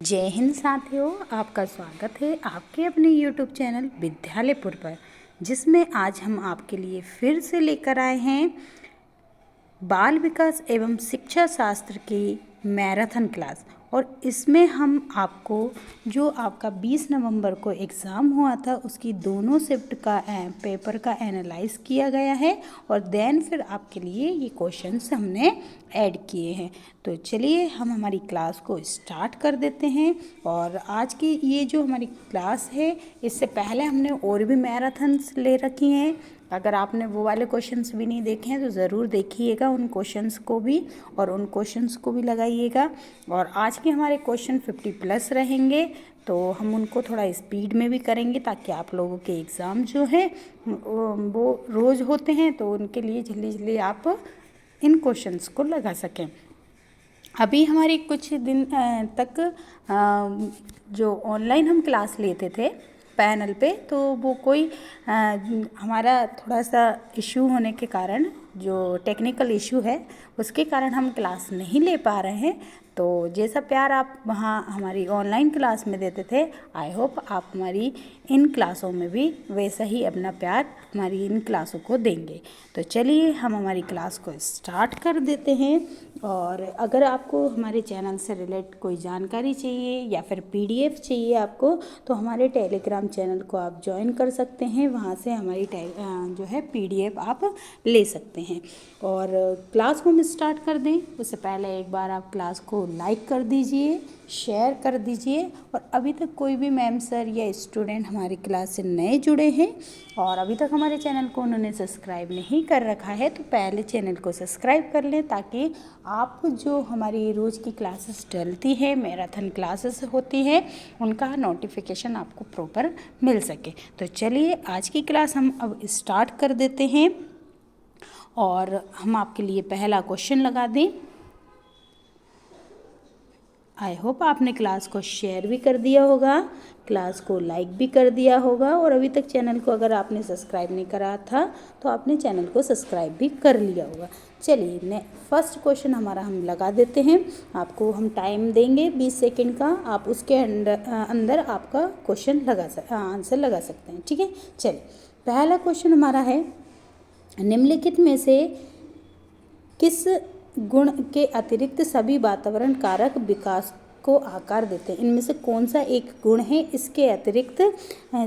जय हिंद साथियों, आपका स्वागत है आपके अपने YouTube चैनल विद्यालयपुर पर, जिसमें आज हम आपके लिए फिर से लेकर आए हैं बाल विकास एवं शिक्षा शास्त्र की मैराथन क्लास। और इसमें हम आपको जो आपका 20 नवंबर को एग्ज़ाम हुआ था उसकी दोनों शिफ्ट का पेपर का एनालाइज किया गया है और देन फिर आपके लिए ये क्वेश्चंस हमने ऐड किए हैं। तो चलिए हम हमारी क्लास को स्टार्ट कर देते हैं। और आज की ये जो हमारी क्लास है, इससे पहले हमने और भी मैराथन्स ले रखी हैं। अगर आपने वो वाले क्वेश्चंस भी नहीं देखे हैं तो ज़रूर देखिएगा उन क्वेश्चंस को भी, और उन क्वेश्चंस को भी लगाइएगा। और आज के हमारे क्वेश्चन 50+ रहेंगे, तो हम उनको थोड़ा स्पीड में भी करेंगे ताकि आप लोगों के एग्ज़ाम जो है वो रोज़ होते हैं, तो उनके लिए जल्दी जल्दी आप इन क्वेश्चंस को लगा सकें। अभी हमारी कुछ दिन तक जो ऑनलाइन हम क्लास लेते थे पैनल पे, तो वो कोई हमारा थोड़ा सा इशू होने के कारण, जो टेक्निकल इशू है उसके कारण हम क्लास नहीं ले पा रहे हैं। तो जैसा प्यार आप वहाँ हमारी ऑनलाइन क्लास में देते थे, आई होप आप हमारी इन क्लासों में भी वैसा ही अपना प्यार हमारी इन क्लासों को देंगे। तो चलिए हम हमारी क्लास को स्टार्ट कर देते हैं। और अगर आपको हमारे चैनल से रिलेट कोई जानकारी चाहिए या फिर PDF चाहिए आपको, तो हमारे टेलीग्राम चैनल को आप ज्वाइन कर सकते हैं। वहाँ से हमारी जो है PDF आप ले सकते हैं। और क्लास को हम स्टार्ट कर दें उससे पहले एक बार आप क्लास को लाइक कर दीजिए, शेयर कर दीजिए। और अभी तक कोई भी मैम सर या स्टूडेंट हमारी क्लास से नए जुड़े हैं और अभी तक हमारे चैनल को उन्होंने सब्सक्राइब नहीं कर रखा है, तो पहले चैनल को सब्सक्राइब कर लें, ताकि आप जो हमारी रोज़ की क्लासेस चलती है, मैराथन क्लासेस होती है, उनका नोटिफिकेशन आपको प्रॉपर मिल सके। तो चलिए आज की क्लास हम अब स्टार्ट कर देते हैं। और हम आपके लिए पहला क्वेश्चन लगा दें। आई होप आपने क्लास को शेयर भी कर दिया होगा, क्लास को लाइक भी कर दिया होगा, और अभी तक चैनल को अगर आपने सब्सक्राइब नहीं करा था तो आपने चैनल को सब्सक्राइब भी कर लिया होगा। चलिए फर्स्ट क्वेश्चन हमारा हम लगा देते हैं। आपको हम टाइम देंगे 20 सेकंड का, आप उसके अंदर आपका क्वेश्चन आंसर लगा सकते हैं, ठीक है। चलिए पहला क्वेश्चन हमारा है, निम्नलिखित में से किस गुण के अतिरिक्त सभी वातावरण कारक विकास को आकार देते हैं? इनमें से कौन सा एक गुण है इसके अतिरिक्त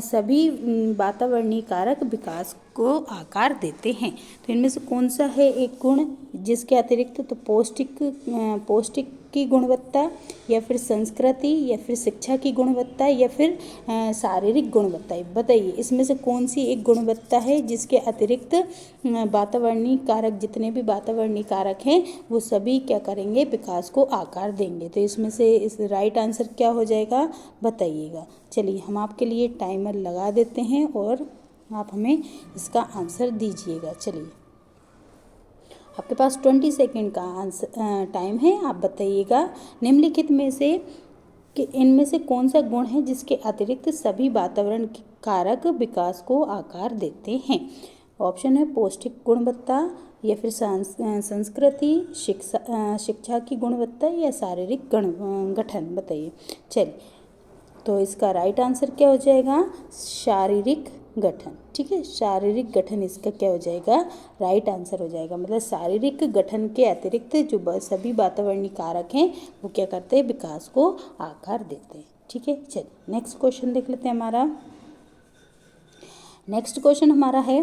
सभी वातावरणीय कारक विकास को आकार देते हैं? तो इनमें से कौन सा है एक गुण जिसके अतिरिक्त, तो पौष्टिक की गुणवत्ता, या फिर संस्कृति, या फिर शिक्षा की गुणवत्ता, या फिर शारीरिक गुणवत्ता? बताइए इसमें से कौन सी एक गुणवत्ता है जिसके अतिरिक्त वातावरणीय कारक, जितने भी वातावरणीय कारक हैं वो सभी क्या करेंगे, विकास को आकार देंगे? तो इसमें से इस राइट आंसर क्या हो जाएगा, बताइएगा। चलिए हम आपके लिए टाइमर लगा देते हैं और आप हमें इसका आंसर दीजिएगा। चलिए आपके पास 20 सेकंड का आंसर टाइम है, आप बताइएगा निम्नलिखित में से कि इनमें से कौन सा गुण है जिसके अतिरिक्त सभी वातावरण कारक विकास को आकार देते हैं? ऑप्शन है पौष्टिक गुणवत्ता, या फिर संस्कृति, शिक्षा की गुणवत्ता, या शारीरिक गठन? बताइए। चलिए तो इसका राइट आंसर क्या हो जाएगा, शारीरिक गठन, ठीक है। शारीरिक गठन इसका क्या हो जाएगा, राइट आंसर हो जाएगा। मतलब शारीरिक गठन के अतिरिक्त जो सभी वातावरणीय कारक हैं वो क्या करते हैं, विकास को आकार देते हैं, ठीक है। चलिए नेक्स्ट क्वेश्चन देख लेते हैं हमारा। नेक्स्ट क्वेश्चन हमारा है,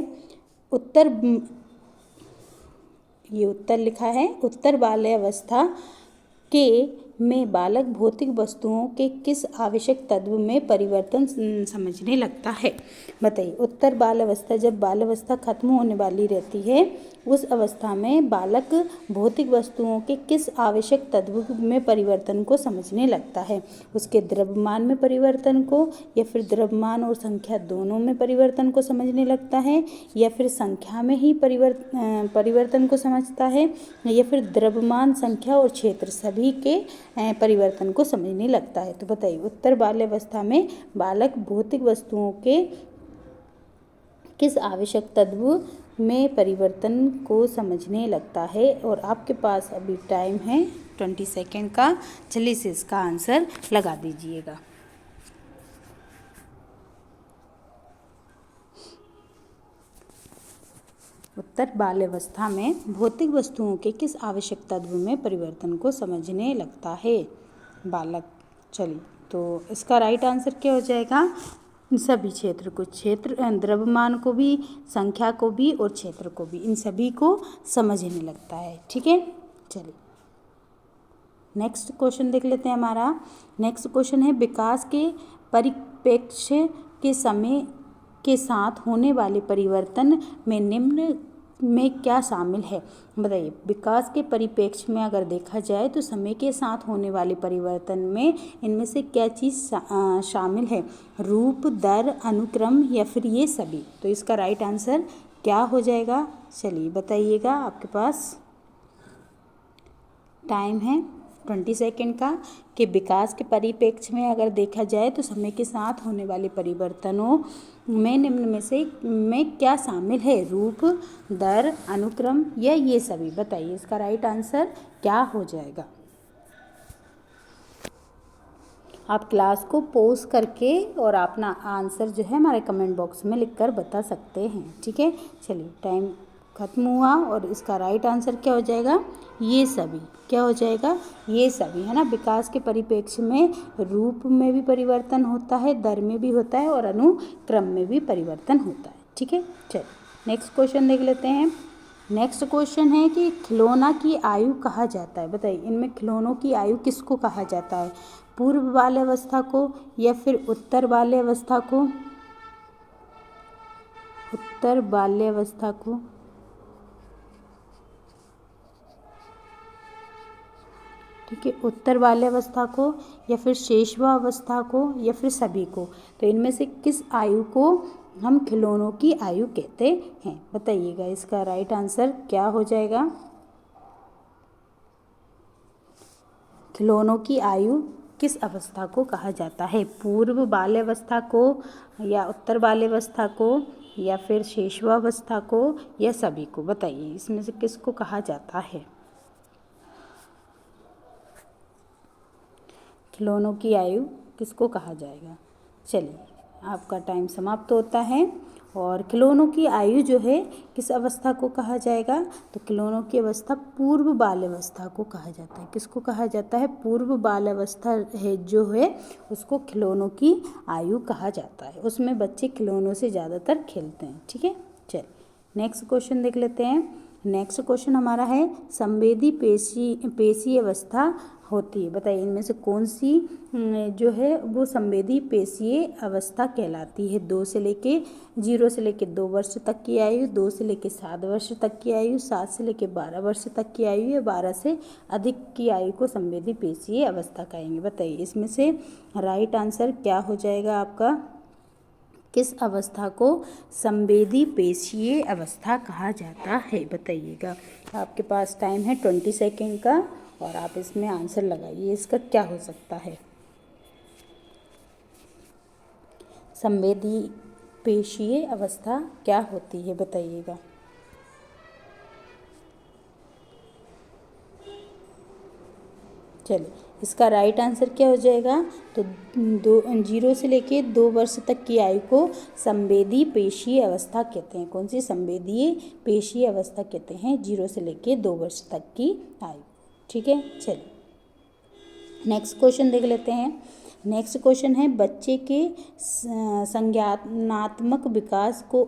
ये उत्तर लिखा है, उत्तर बाल्यावस्था में बालक भौतिक वस्तुओं के किस आवश्यक तत्व में परिवर्तन समझने लगता है? बताइए। उत्तर बाल्यावस्था, जब बाल्यावस्था खत्म होने वाली रहती है उस अवस्था में बालक भौतिक वस्तुओं के किस आवश्यक तत्व में परिवर्तन को समझने लगता है? उसके द्रव्यमान में परिवर्तन को, या फिर द्रव्यमान और संख्या दोनों में परिवर्तन को समझने लगता है, या फिर संख्या में ही परिवर्तन को समझता है, या फिर द्रव्यमान, संख्या और क्षेत्र सभी के परिवर्तन को समझने लगता है? तो बताइए उत्तर बाल्यावस्था में बालक भौतिक वस्तुओं के किस आवश्यक तत्व में परिवर्तन को समझने लगता है? और आपके पास अभी टाइम है 20 सेकेंड का। जल्दी से इसका आंसर लगा दीजिएगा। उत्तर, बाल्यावस्था में भौतिक वस्तुओं के किस आवश्यक तत्व में परिवर्तन को समझने लगता है बालक। चलिए, तो इसका राइट आंसर क्या हो जाएगा, सभी क्षेत्र को, क्षेत्र द्रव्यमान को भी, संख्या को भी और क्षेत्र को भी, इन सभी को समझने लगता है। ठीक है, चलिए नेक्स्ट क्वेश्चन देख लेते हैं। हमारा नेक्स्ट क्वेश्चन है, विकास के परिप्रेक्ष्य के समय के साथ होने वाले परिवर्तन में निम्न में क्या शामिल है। बताइए, विकास के परिप्रेक्ष्य में अगर देखा जाए तो समय के साथ होने वाले परिवर्तन में इनमें से क्या चीज़ शामिल है, रूप, दर, अनुक्रम या फिर ये सभी। तो इसका राइट आंसर क्या हो जाएगा, चलिए बताइएगा। आपके पास टाइम है 20 सेकेंड का, कि विकास के परिप्रेक्ष्य में अगर देखा जाए तो समय के साथ होने वाले परिवर्तनों में निम्न में क्या शामिल है, रूप, दर, अनुक्रम या ये सभी। बताइए इसका राइट आंसर क्या हो जाएगा। आप क्लास को पॉज करके और अपना आंसर जो है हमारे कमेंट बॉक्स में लिखकर बता सकते हैं। ठीक है, चलिए टाइम खत्म हुआ और इसका राइट आंसर क्या हो जाएगा, ये सभी। क्या हो जाएगा, ये सभी, है ना। विकास के परिप्रेक्ष्य में रूप में भी परिवर्तन होता है, दर में भी होता है और अनुक्रम में भी परिवर्तन होता है। ठीक है, चलिए नेक्स्ट क्वेश्चन देख लेते हैं। नेक्स्ट क्वेश्चन है कि खिलौना की आयु कहा जाता है। बताइए इनमें खिलौनों की आयु किसको कहा जाता है, पूर्व बाल्यावस्था को या फिर उत्तर बाल्यावस्था को। उत्तर बाल्यावस्था को, ठीक है, उत्तर बाल्यावस्था को या फिर शेषवावस्था को या फिर सभी को। तो इनमें से किस आयु को हम खिलौनों की आयु कहते हैं, बताइएगा। इसका राइट आंसर क्या हो जाएगा, खिलौनों की आयु किस अवस्था को कहा जाता है, पूर्व बाल्यावस्था को या उत्तर बाल्यावस्था को या फिर शेषवावस्था को या सभी को। बताइए इसमें से किसको कहा जाता है, खिलौनों की आयु किसको कहा जाएगा। चलिए आपका टाइम समाप्त होता है। और खिलौनों की आयु जो है किस अवस्था को कहा जाएगा, तो खिलौनों की अवस्था पूर्व बाल्यावस्था को कहा जाता है। किसको कहा जाता है, पूर्व बाल्यावस्था है जो है उसको खिलौनों की आयु कहा जाता है। उसमें बच्चे खिलौनों से ज़्यादातर खेलते हैं। ठीक है, चलिए नेक्स्ट क्वेश्चन देख लेते हैं। नेक्स्ट क्वेश्चन हमारा है, संवेदी पेशी अवस्था होती है। बताइए इनमें से कौन सी जो है वो संवेदी पेशीय अवस्था कहलाती है। 0 से लेके 2 वर्ष तक की आयु, 2 से लेके 7 वर्ष तक की आयु, 7 से लेके 12 वर्ष तक की आयु या 12 से अधिक की आयु को संवेदी पेशीय अवस्था कहेंगे। बताइए इसमें से राइट आंसर क्या हो जाएगा आपका, किस अवस्था को संवेदी पेशीय अवस्था कहा जाता है, बताइएगा। आपके पास टाइम है 20 सेकेंड का और आप इसमें आंसर लगाइए, इसका क्या हो सकता है। संवेदी पेशीय अवस्था क्या होती है, बताइएगा। चलिए इसका राइट आंसर क्या हो जाएगा, तो 0 से लेके 2 वर्ष तक की आयु को संवेदी पेशीय अवस्था कहते हैं। कौन सी, संवेदीय पेशीय अवस्था कहते हैं 0 से लेके 2 वर्ष तक की आयु। ठीक है, चलिए नेक्स्ट क्वेश्चन देख लेते हैं। नेक्स्ट क्वेश्चन है, बच्चे के संज्ञानात्मक विकास को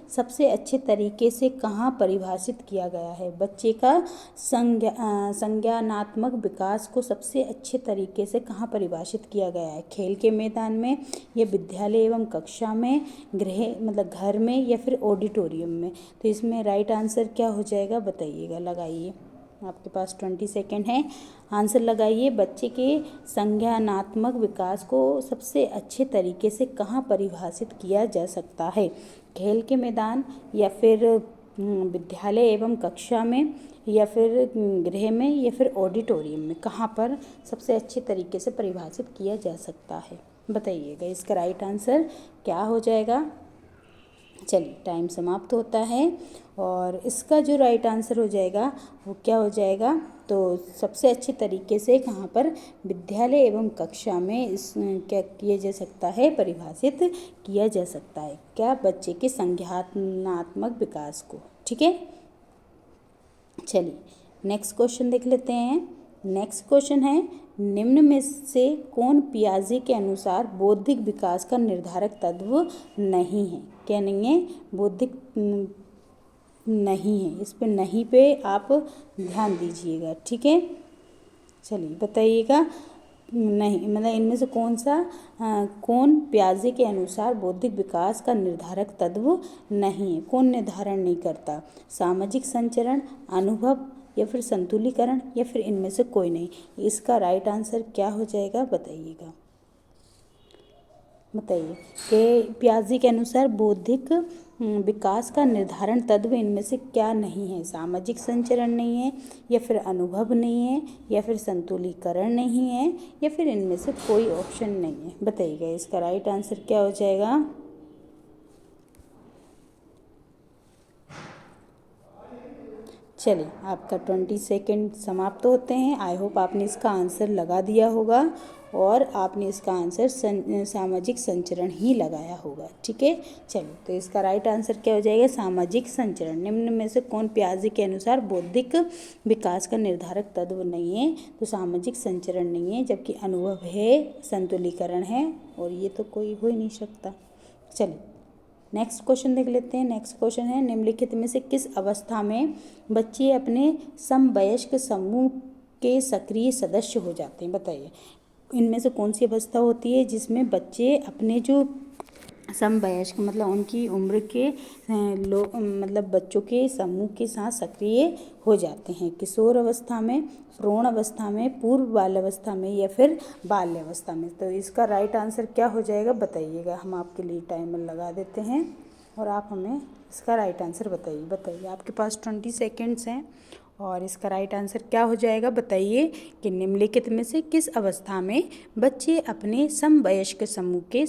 सबसे अच्छे तरीके से कहाँ परिभाषित किया गया है। बच्चे का संज्ञानात्मक विकास को सबसे अच्छे तरीके से कहाँ परिभाषित किया गया है, खेल के मैदान में या विद्यालय एवं कक्षा में, गृह मतलब घर में या फिर ऑडिटोरियम में। तो इसमें राइट आंसर क्या हो जाएगा, बताइएगा, लगाइए। आपके पास 20 सेकेंड है, आंसर लगाइए। बच्चे के संज्ञानात्मक विकास को सबसे अच्छे तरीके से कहाँ परिभाषित किया जा सकता है, खेल के मैदान या फिर विद्यालय एवं कक्षा में या फिर गृह में या फिर ऑडिटोरियम में, कहाँ पर सबसे अच्छे तरीके से परिभाषित किया जा सकता है, बताइएगा। इसका राइट आंसर क्या हो जाएगा, चलिए टाइम समाप्त होता है और इसका जो राइट आंसर हो जाएगा वो क्या हो जाएगा, तो सबसे अच्छे तरीके से कहाँ पर विद्यालय एवं कक्षा में इस क्या किया जा सकता है, परिभाषित किया जा सकता है, क्या बच्चे के संज्ञानात्मक विकास को। ठीक है, चलिए नेक्स्ट क्वेश्चन देख लेते हैं। नेक्स्ट क्वेश्चन है, निम्न में से कौन पियाजे के अनुसार बौद्धिक विकास का निर्धारक तत्व नहीं है। क्या नहीं है, बौद्धिक नहीं है, इस पे नहीं पे आप ध्यान दीजिएगा। ठीक है, चलिए बताइएगा, नहीं मतलब इनमें से कौन पियाजे के अनुसार बौद्धिक विकास का निर्धारक तत्व नहीं है, कौन निर्धारण नहीं करता, सामाजिक संचरण, अनुभव या फिर संतुलीकरण या फिर इनमें से कोई नहीं। इसका राइट आंसर क्या हो जाएगा बताइएगा, बताइए कि पियाजे के अनुसार बौद्धिक विकास का निर्धारण तत्व इनमें से क्या नहीं है, सामाजिक संचरण नहीं है या फिर अनुभव नहीं है या फिर संतुलीकरण नहीं है या फिर इनमें से कोई ऑप्शन नहीं है। बताइएगा इसका राइट आंसर क्या हो जाएगा। चलिए आपका 20 सेकेंड समाप्त होते हैं। आई होप आपने इसका आंसर लगा दिया होगा और आपने इसका आंसर सामाजिक संचरण ही लगाया होगा। ठीक है, चलिए तो इसका राइट आंसर क्या हो जाएगा, सामाजिक संचरण। निम्न में से कौन पियाजे के अनुसार बौद्धिक विकास का निर्धारक तत्व नहीं है, तो सामाजिक संचरण नहीं है, जबकि अनुभव है, संतुलीकरण है और ये तो कोई हो ही नहीं सकता। चलिए नेक्स्ट क्वेश्चन देख लेते हैं। नेक्स्ट क्वेश्चन है, निम्नलिखित में से किस अवस्था में बच्चे अपने समवयस्क समूह के सक्रिय सदस्य हो जाते हैं। बताइए इनमें से कौन सी अवस्था होती है जिसमें बच्चे अपने जो समवयस्क मतलब उनकी उम्र के मतलब बच्चों के समूह के साथ सक्रिय हो जाते हैं, किशोर अवस्था में, भ्रूण अवस्था में, पूर्व बाल्यावस्था में या फिर बाल्यावस्था में। तो इसका राइट आंसर क्या हो जाएगा बताइएगा। हम आपके लिए टाइमर लगा देते हैं और आप हमें इसका राइट आंसर बताइए। आपके पास 20 सेकेंड्स हैं और इसका राइट आंसर क्या हो जाएगा बताइए कि निम्नलिखित में से किस अवस्था में बच्चे अपने समवयस्क समूह के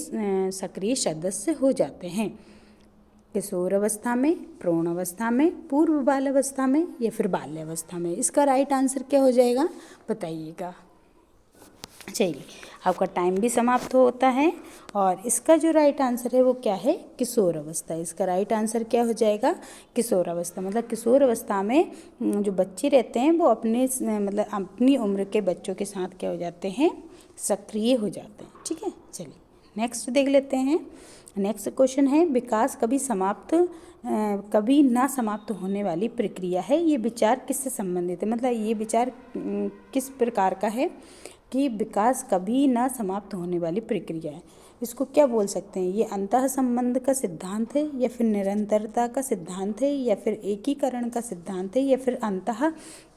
सक्रिय सदस्य हो जाते हैं, किशोर अवस्था में, भ्रूण अवस्था में, पूर्व बाल अवस्था में या फिर बाल्यावस्था में। इसका राइट आंसर क्या हो जाएगा बताइएगा। चलिए आपका टाइम भी समाप्त होता है और इसका जो राइट आंसर है वो क्या है, किशोर अवस्था। इसका राइट आंसर क्या हो जाएगा, किशोर अवस्था। मतलब किशोर अवस्था में जो बच्चे रहते हैं वो अपने मतलब अपनी उम्र के बच्चों के साथ क्या हो जाते हैं, सक्रिय हो जाते हैं। ठीक है, चलिए नेक्स्ट देख लेते हैं। नेक्स्ट क्वेश्चन है, विकास कभी ना समाप्त होने वाली प्रक्रिया है, ये विचार किससे संबंधित है। मतलब ये विचार किस प्रकार का है कि विकास कभी ना समाप्त होने वाली प्रक्रिया है। इसको क्या बोल सकते हैं, ये अंतः संबंध का सिद्धांत है या फिर निरंतरता का सिद्धांत है या फिर एकीकरण का सिद्धांत है या फिर अंतः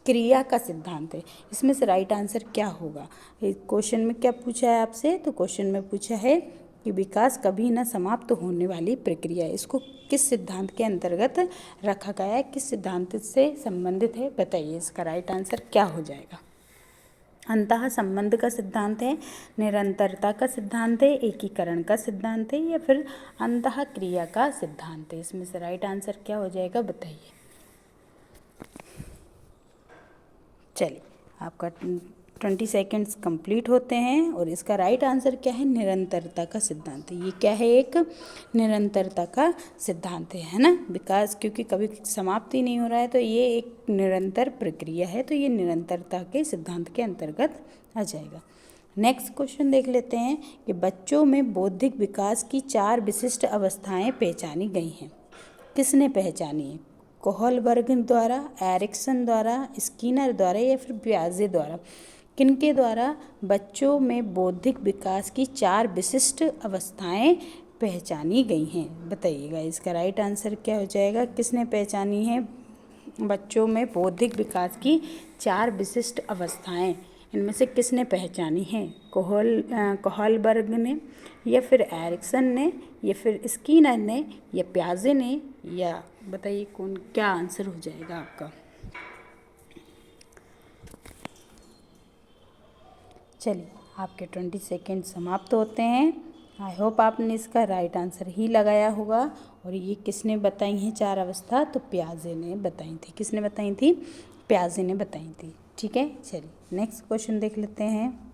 क्रिया का सिद्धांत है। इसमें से राइट आंसर क्या होगा। क्वेश्चन में क्या पूछा है आपसे, तो क्वेश्चन में पूछा है कि विकास कभी न समाप्त होने वाली प्रक्रिया है, इसको किस सिद्धांत के अंतर्गत रखा गया है, किस सिद्धांत से संबंधित है बताइए। इसका राइट आंसर क्या हो जाएगा। अंतः संबंध का सिद्धांत है, निरंतरता का सिद्धांत है, एकीकरण का सिद्धांत है या फिर अंतः क्रिया का सिद्धांत है। इसमें से राइट आंसर क्या हो जाएगा बताइए। चलिए आपका 20 सेकेंड्स कंप्लीट होते हैं और इसका राइट आंसर क्या है, निरंतरता का सिद्धांत है। ये क्या है, एक निरंतरता का सिद्धांत है ना। विकास क्योंकि कभी समाप्त ही नहीं हो रहा है तो ये एक निरंतर प्रक्रिया है, तो ये निरंतरता के सिद्धांत के अंतर्गत आ जाएगा। नेक्स्ट क्वेश्चन देख लेते हैं कि बच्चों में बौद्धिक विकास की 4 विशिष्ट अवस्थाएं पहचानी गई हैं, किसने पहचानी है, कोहलबर्ग द्वारा, एरिक्सन द्वारा, स्किनर द्वारा या फिर पियाजे द्वारा। किनके द्वारा बच्चों में बौद्धिक विकास की 4 विशिष्ट अवस्थाएं पहचानी गई हैं बताइएगा। इसका राइट आंसर क्या हो जाएगा, किसने पहचानी है बच्चों में बौद्धिक विकास की 4 विशिष्ट अवस्थाएं, इनमें से किसने पहचानी है, कोहलबर्ग ने या फिर एरिक्सन ने या फिर स्किनर ने या पियाजे ने, या बताइए कौन क्या आंसर हो जाएगा आपका। चलिए आपके 20 सेकेंड समाप्त होते हैं आई होप आपने इसका राइट आंसर ही लगाया होगा। और ये किसने बताई हैं 4 अवस्था? तो पियाजे ने बताई थी। किसने बताई थी? पियाजे ने बताई थी। ठीक है, चलिए नेक्स्ट क्वेश्चन देख लेते हैं।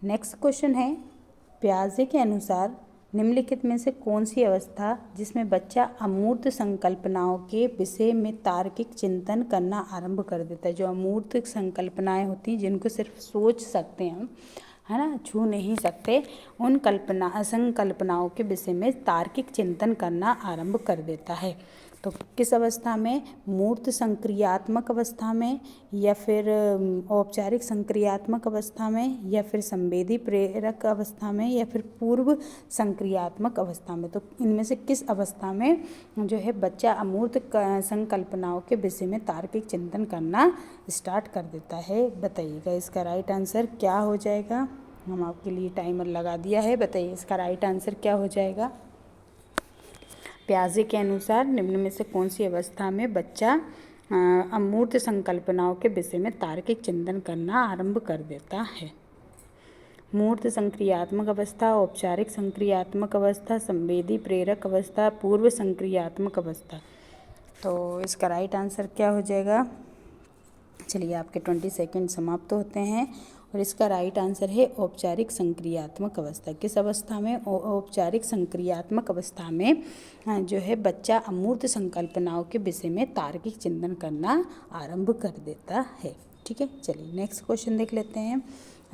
नेक्स्ट क्वेश्चन है, पियाजे के अनुसार निम्नलिखित में से कौन सी अवस्था जिसमें बच्चा अमूर्त संकल्पनाओं के विषय में तार्किक चिंतन करना आरंभ कर देता है? जो अमूर्त संकल्पनाएं होती हैं, जिनको सिर्फ सोच सकते हैं हम, है ना, छू नहीं सकते, उन संकल्पनाओं के विषय में तार्किक चिंतन करना आरंभ कर देता है। तो किस अवस्था में? मूर्त संक्रियात्मक अवस्था में, या फिर औपचारिक संक्रियात्मक अवस्था में, या फिर संवेदी प्रेरक अवस्था में, या फिर पूर्व संक्रियात्मक अवस्था में? तो इनमें से किस अवस्था में जो है बच्चा अमूर्त संकल्पनाओं के विषय में तार्किक चिंतन करना स्टार्ट कर देता है? बताइएगा। इसका राइट आंसर क्या हो जाएगा? हम आपके लिए टाइमर लगा दिया है, बताइए इसका राइट आंसर क्या हो जाएगा? पियाजे के अनुसार निम्न में से कौन सी अवस्था में बच्चा अमूर्त संकल्पनाओं के विषय में तार्किक चिंतन करना आरंभ कर देता है? मूर्त संक्रियात्मक अवस्था, औपचारिक संक्रियात्मक अवस्था, संवेदी प्रेरक अवस्था, पूर्व संक्रियात्मक अवस्था। तो इसका राइट आंसर क्या हो जाएगा? चलिए, आपके 20 सेकंड समाप्त होते हैं और इसका राइट आंसर है औपचारिक संक्रियात्मक अवस्था। किस अवस्था में? औपचारिक संक्रियात्मक अवस्था में जो है बच्चा अमूर्त संकल्पनाओं के विषय में तार्किक चिंतन करना आरंभ कर देता है। ठीक है, चलिए नेक्स्ट क्वेश्चन देख लेते हैं।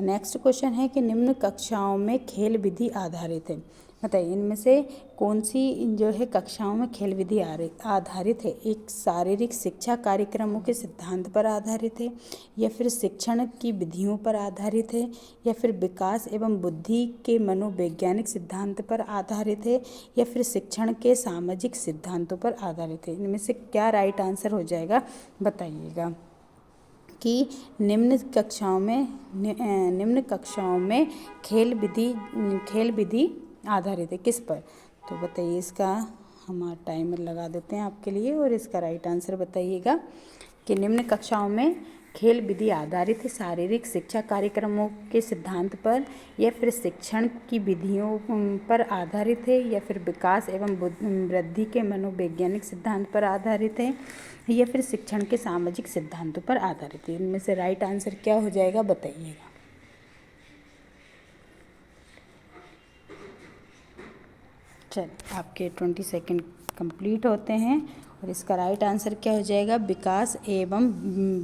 नेक्स्ट क्वेश्चन है कि निम्न कक्षाओं में खेल विधि आधारित है। बताइए इनमें से कौन सी जो है कक्षाओं में खेल विधि आधारित है? एक शारीरिक शिक्षा कार्यक्रमों के सिद्धांत पर आधारित है, या फिर शिक्षण की विधियों पर आधारित है, या फिर विकास एवं बुद्धि के मनोवैज्ञानिक सिद्धांत पर आधारित है, या फिर शिक्षण के सामाजिक सिद्धांतों पर आधारित है? इनमें से क्या राइट आंसर हो जाएगा? बताइएगा कि निम्न कक्षाओं में खेल विधि आधारित है किस पर? तो बताइए, इसका हम टाइमर लगा देते हैं आपके लिए और इसका राइट आंसर बताइएगा कि निम्न कक्षाओं में खेल विधि आधारित है शारीरिक शिक्षा कार्यक्रमों के सिद्धांत पर, या फिर शिक्षण की विधियों पर आधारित है, या फिर विकास एवं वृद्धि के मनोवैज्ञानिक सिद्धांत पर आधारित है, या फिर शिक्षण के सामाजिक सिद्धांतों पर आधारित है? इनमें से राइट आंसर क्या हो जाएगा? बताइएगा। चलिए, आपके 20 सेकंड कंप्लीट होते हैं और इसका राइट आंसर क्या हो जाएगा? विकास एवं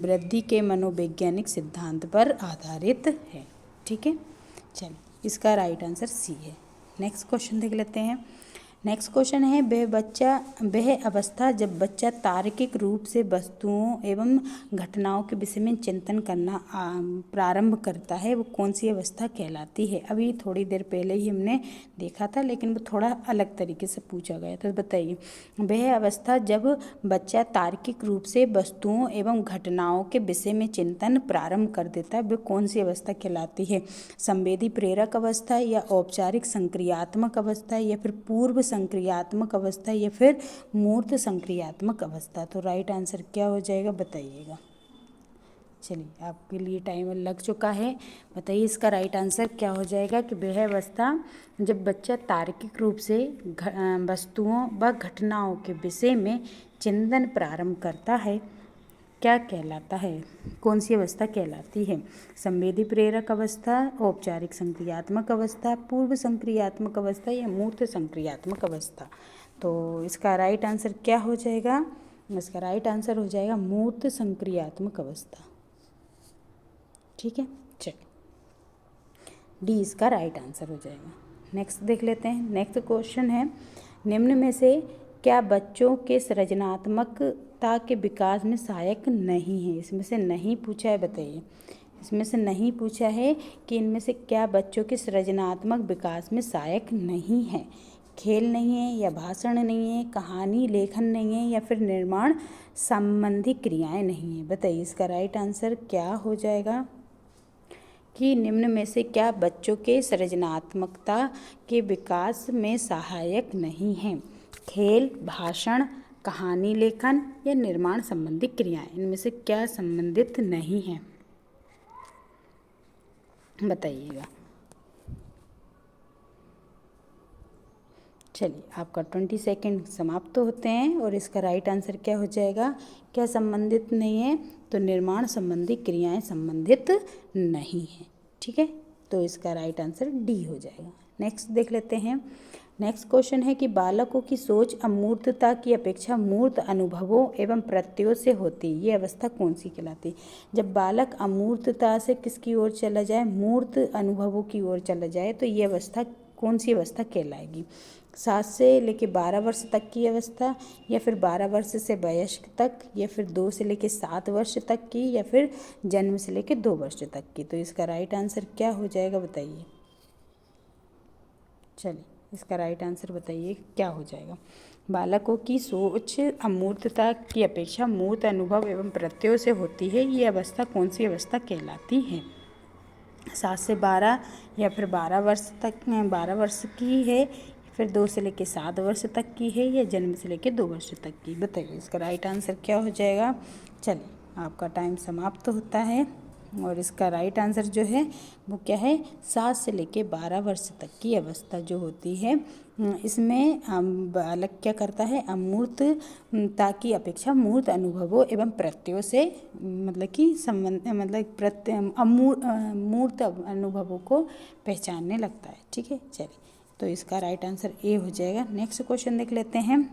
वृद्धि के मनोवैज्ञानिक सिद्धांत पर आधारित है। ठीक है, चलिए इसका राइट आंसर सी है। नेक्स्ट क्वेश्चन देख लेते हैं। नेक्स्ट क्वेश्चन है, वह अवस्था जब बच्चा तार्किक रूप से वस्तुओं एवं घटनाओं के विषय में चिंतन करना प्रारंभ करता है, वो कौन सी अवस्था कहलाती है? अभी थोड़ी देर पहले ही हमने देखा था, लेकिन वो थोड़ा अलग तरीके से पूछा गया था। बताइए, वह अवस्था जब बच्चा तार्किक रूप से वस्तुओं एवं घटनाओं के विषय में चिंतन प्रारंभ कर देता है, वह कौन सी अवस्था कहलाती है? संवेदी प्रेरक अवस्था, या औपचारिक संक्रियात्मक अवस्था, या फिर पूर्व संक्रियात्मक अवस्था, या फिर मूर्त संक्रियात्मक अवस्था? तो राइट आंसर क्या हो जाएगा? बताइएगा। चलिए, आपके लिए टाइमर लग चुका है, बताइए इसका राइट आंसर क्या हो जाएगा? कि वह अवस्था जब बच्चा तार्किक रूप से वस्तुओं व घटनाओं के विषय में चिंतन प्रारंभ करता है, क्या कहलाता है? कौन सी अवस्था कहलाती है? संवेदी प्रेरक अवस्था, औपचारिक संक्रियात्मक अवस्था, पूर्व संक्रियात्मक अवस्था, या मूर्त संक्रियात्मक अवस्था? तो इसका राइट आंसर क्या हो जाएगा? इसका राइट आंसर हो जाएगा मूर्त संक्रियात्मक अवस्था। ठीक है, चलिए डी इसका राइट आंसर हो जाएगा। नेक्स्ट देख लेते हैं। नेक्स्ट क्वेश्चन है, निम्न में से क्या बच्चों के सृजनात्मकता के विकास में सहायक नहीं है? इसमें से नहीं पूछा है, बताइए। इसमें से नहीं पूछा है कि इनमें से क्या बच्चों के सृजनात्मक विकास में सहायक नहीं है? खेल नहीं है, या भाषण नहीं है, कहानी लेखन नहीं है, या फिर निर्माण संबंधी क्रियाएं नहीं है? बताइए इसका राइट आंसर क्या हो जाएगा? कि निम्न में से क्या बच्चों के सृजनात्मकता के विकास में सहायक नहीं है? खेल, भाषण, कहानी लेखन, या निर्माण संबंधी क्रियाएं? इनमें से क्या संबंधित नहीं है? बताइएगा। चलिए, आपका 20 सेकेंड समाप्त तो होते हैं और इसका राइट आंसर क्या हो जाएगा? क्या संबंधित नहीं है? तो निर्माण संबंधी क्रियाएं संबंधित नहीं है। ठीक है, तो इसका राइट आंसर डी हो जाएगा। नेक्स्ट देख लेते हैं। नेक्स्ट क्वेश्चन है कि बालकों की सोच अमूर्तता की अपेक्षा मूर्त अनुभवों एवं प्रत्ययों से होती है, ये अवस्था कौन सी कहलाती है? जब बालक अमूर्तता से किसकी ओर चला जाए, मूर्त अनुभवों की ओर चला जाए, तो ये अवस्था कौन सी अवस्था कहलाएगी? 7 से लेकर 12 वर्ष तक की अवस्था, या फिर 12 वर्ष से वयस्क तक, या फिर 2 से लेकर 7 वर्ष तक की, या फिर जन्म से लेकर 2 वर्ष तक की? तो इसका राइट आंसर क्या हो जाएगा बताइए? चलिए, इसका राइट आंसर बताइए क्या हो जाएगा? बालकों की सोच अमूर्तता की अपेक्षा मूर्त अनुभव एवं प्रत्ययों से होती है, ये अवस्था कौन सी अवस्था कहलाती है? 7 से 12 या फिर 12 वर्ष तक, 12 वर्ष की है, फिर 2 से लेकर 7 वर्ष तक की है, या जन्म से लेकर 2 वर्ष तक की? बताइए इसका राइट आंसर क्या हो जाएगा? चलिए, आपका टाइम समाप्त होता है और इसका राइट आंसर जो है वो क्या है? 7 से लेकर 12 वर्ष तक की अवस्था जो होती है, इसमें बालक क्या करता है? अमूर्तता की अपेक्षा मूर्त अनुभवों एवं प्रत्ययों से मतलब कि संबंध मतलब मूर्त अनुभवों को पहचानने लगता है। ठीक है, चलिए, तो इसका राइट आंसर ए हो जाएगा। नेक्स्ट क्वेश्चन देख लेते हैं।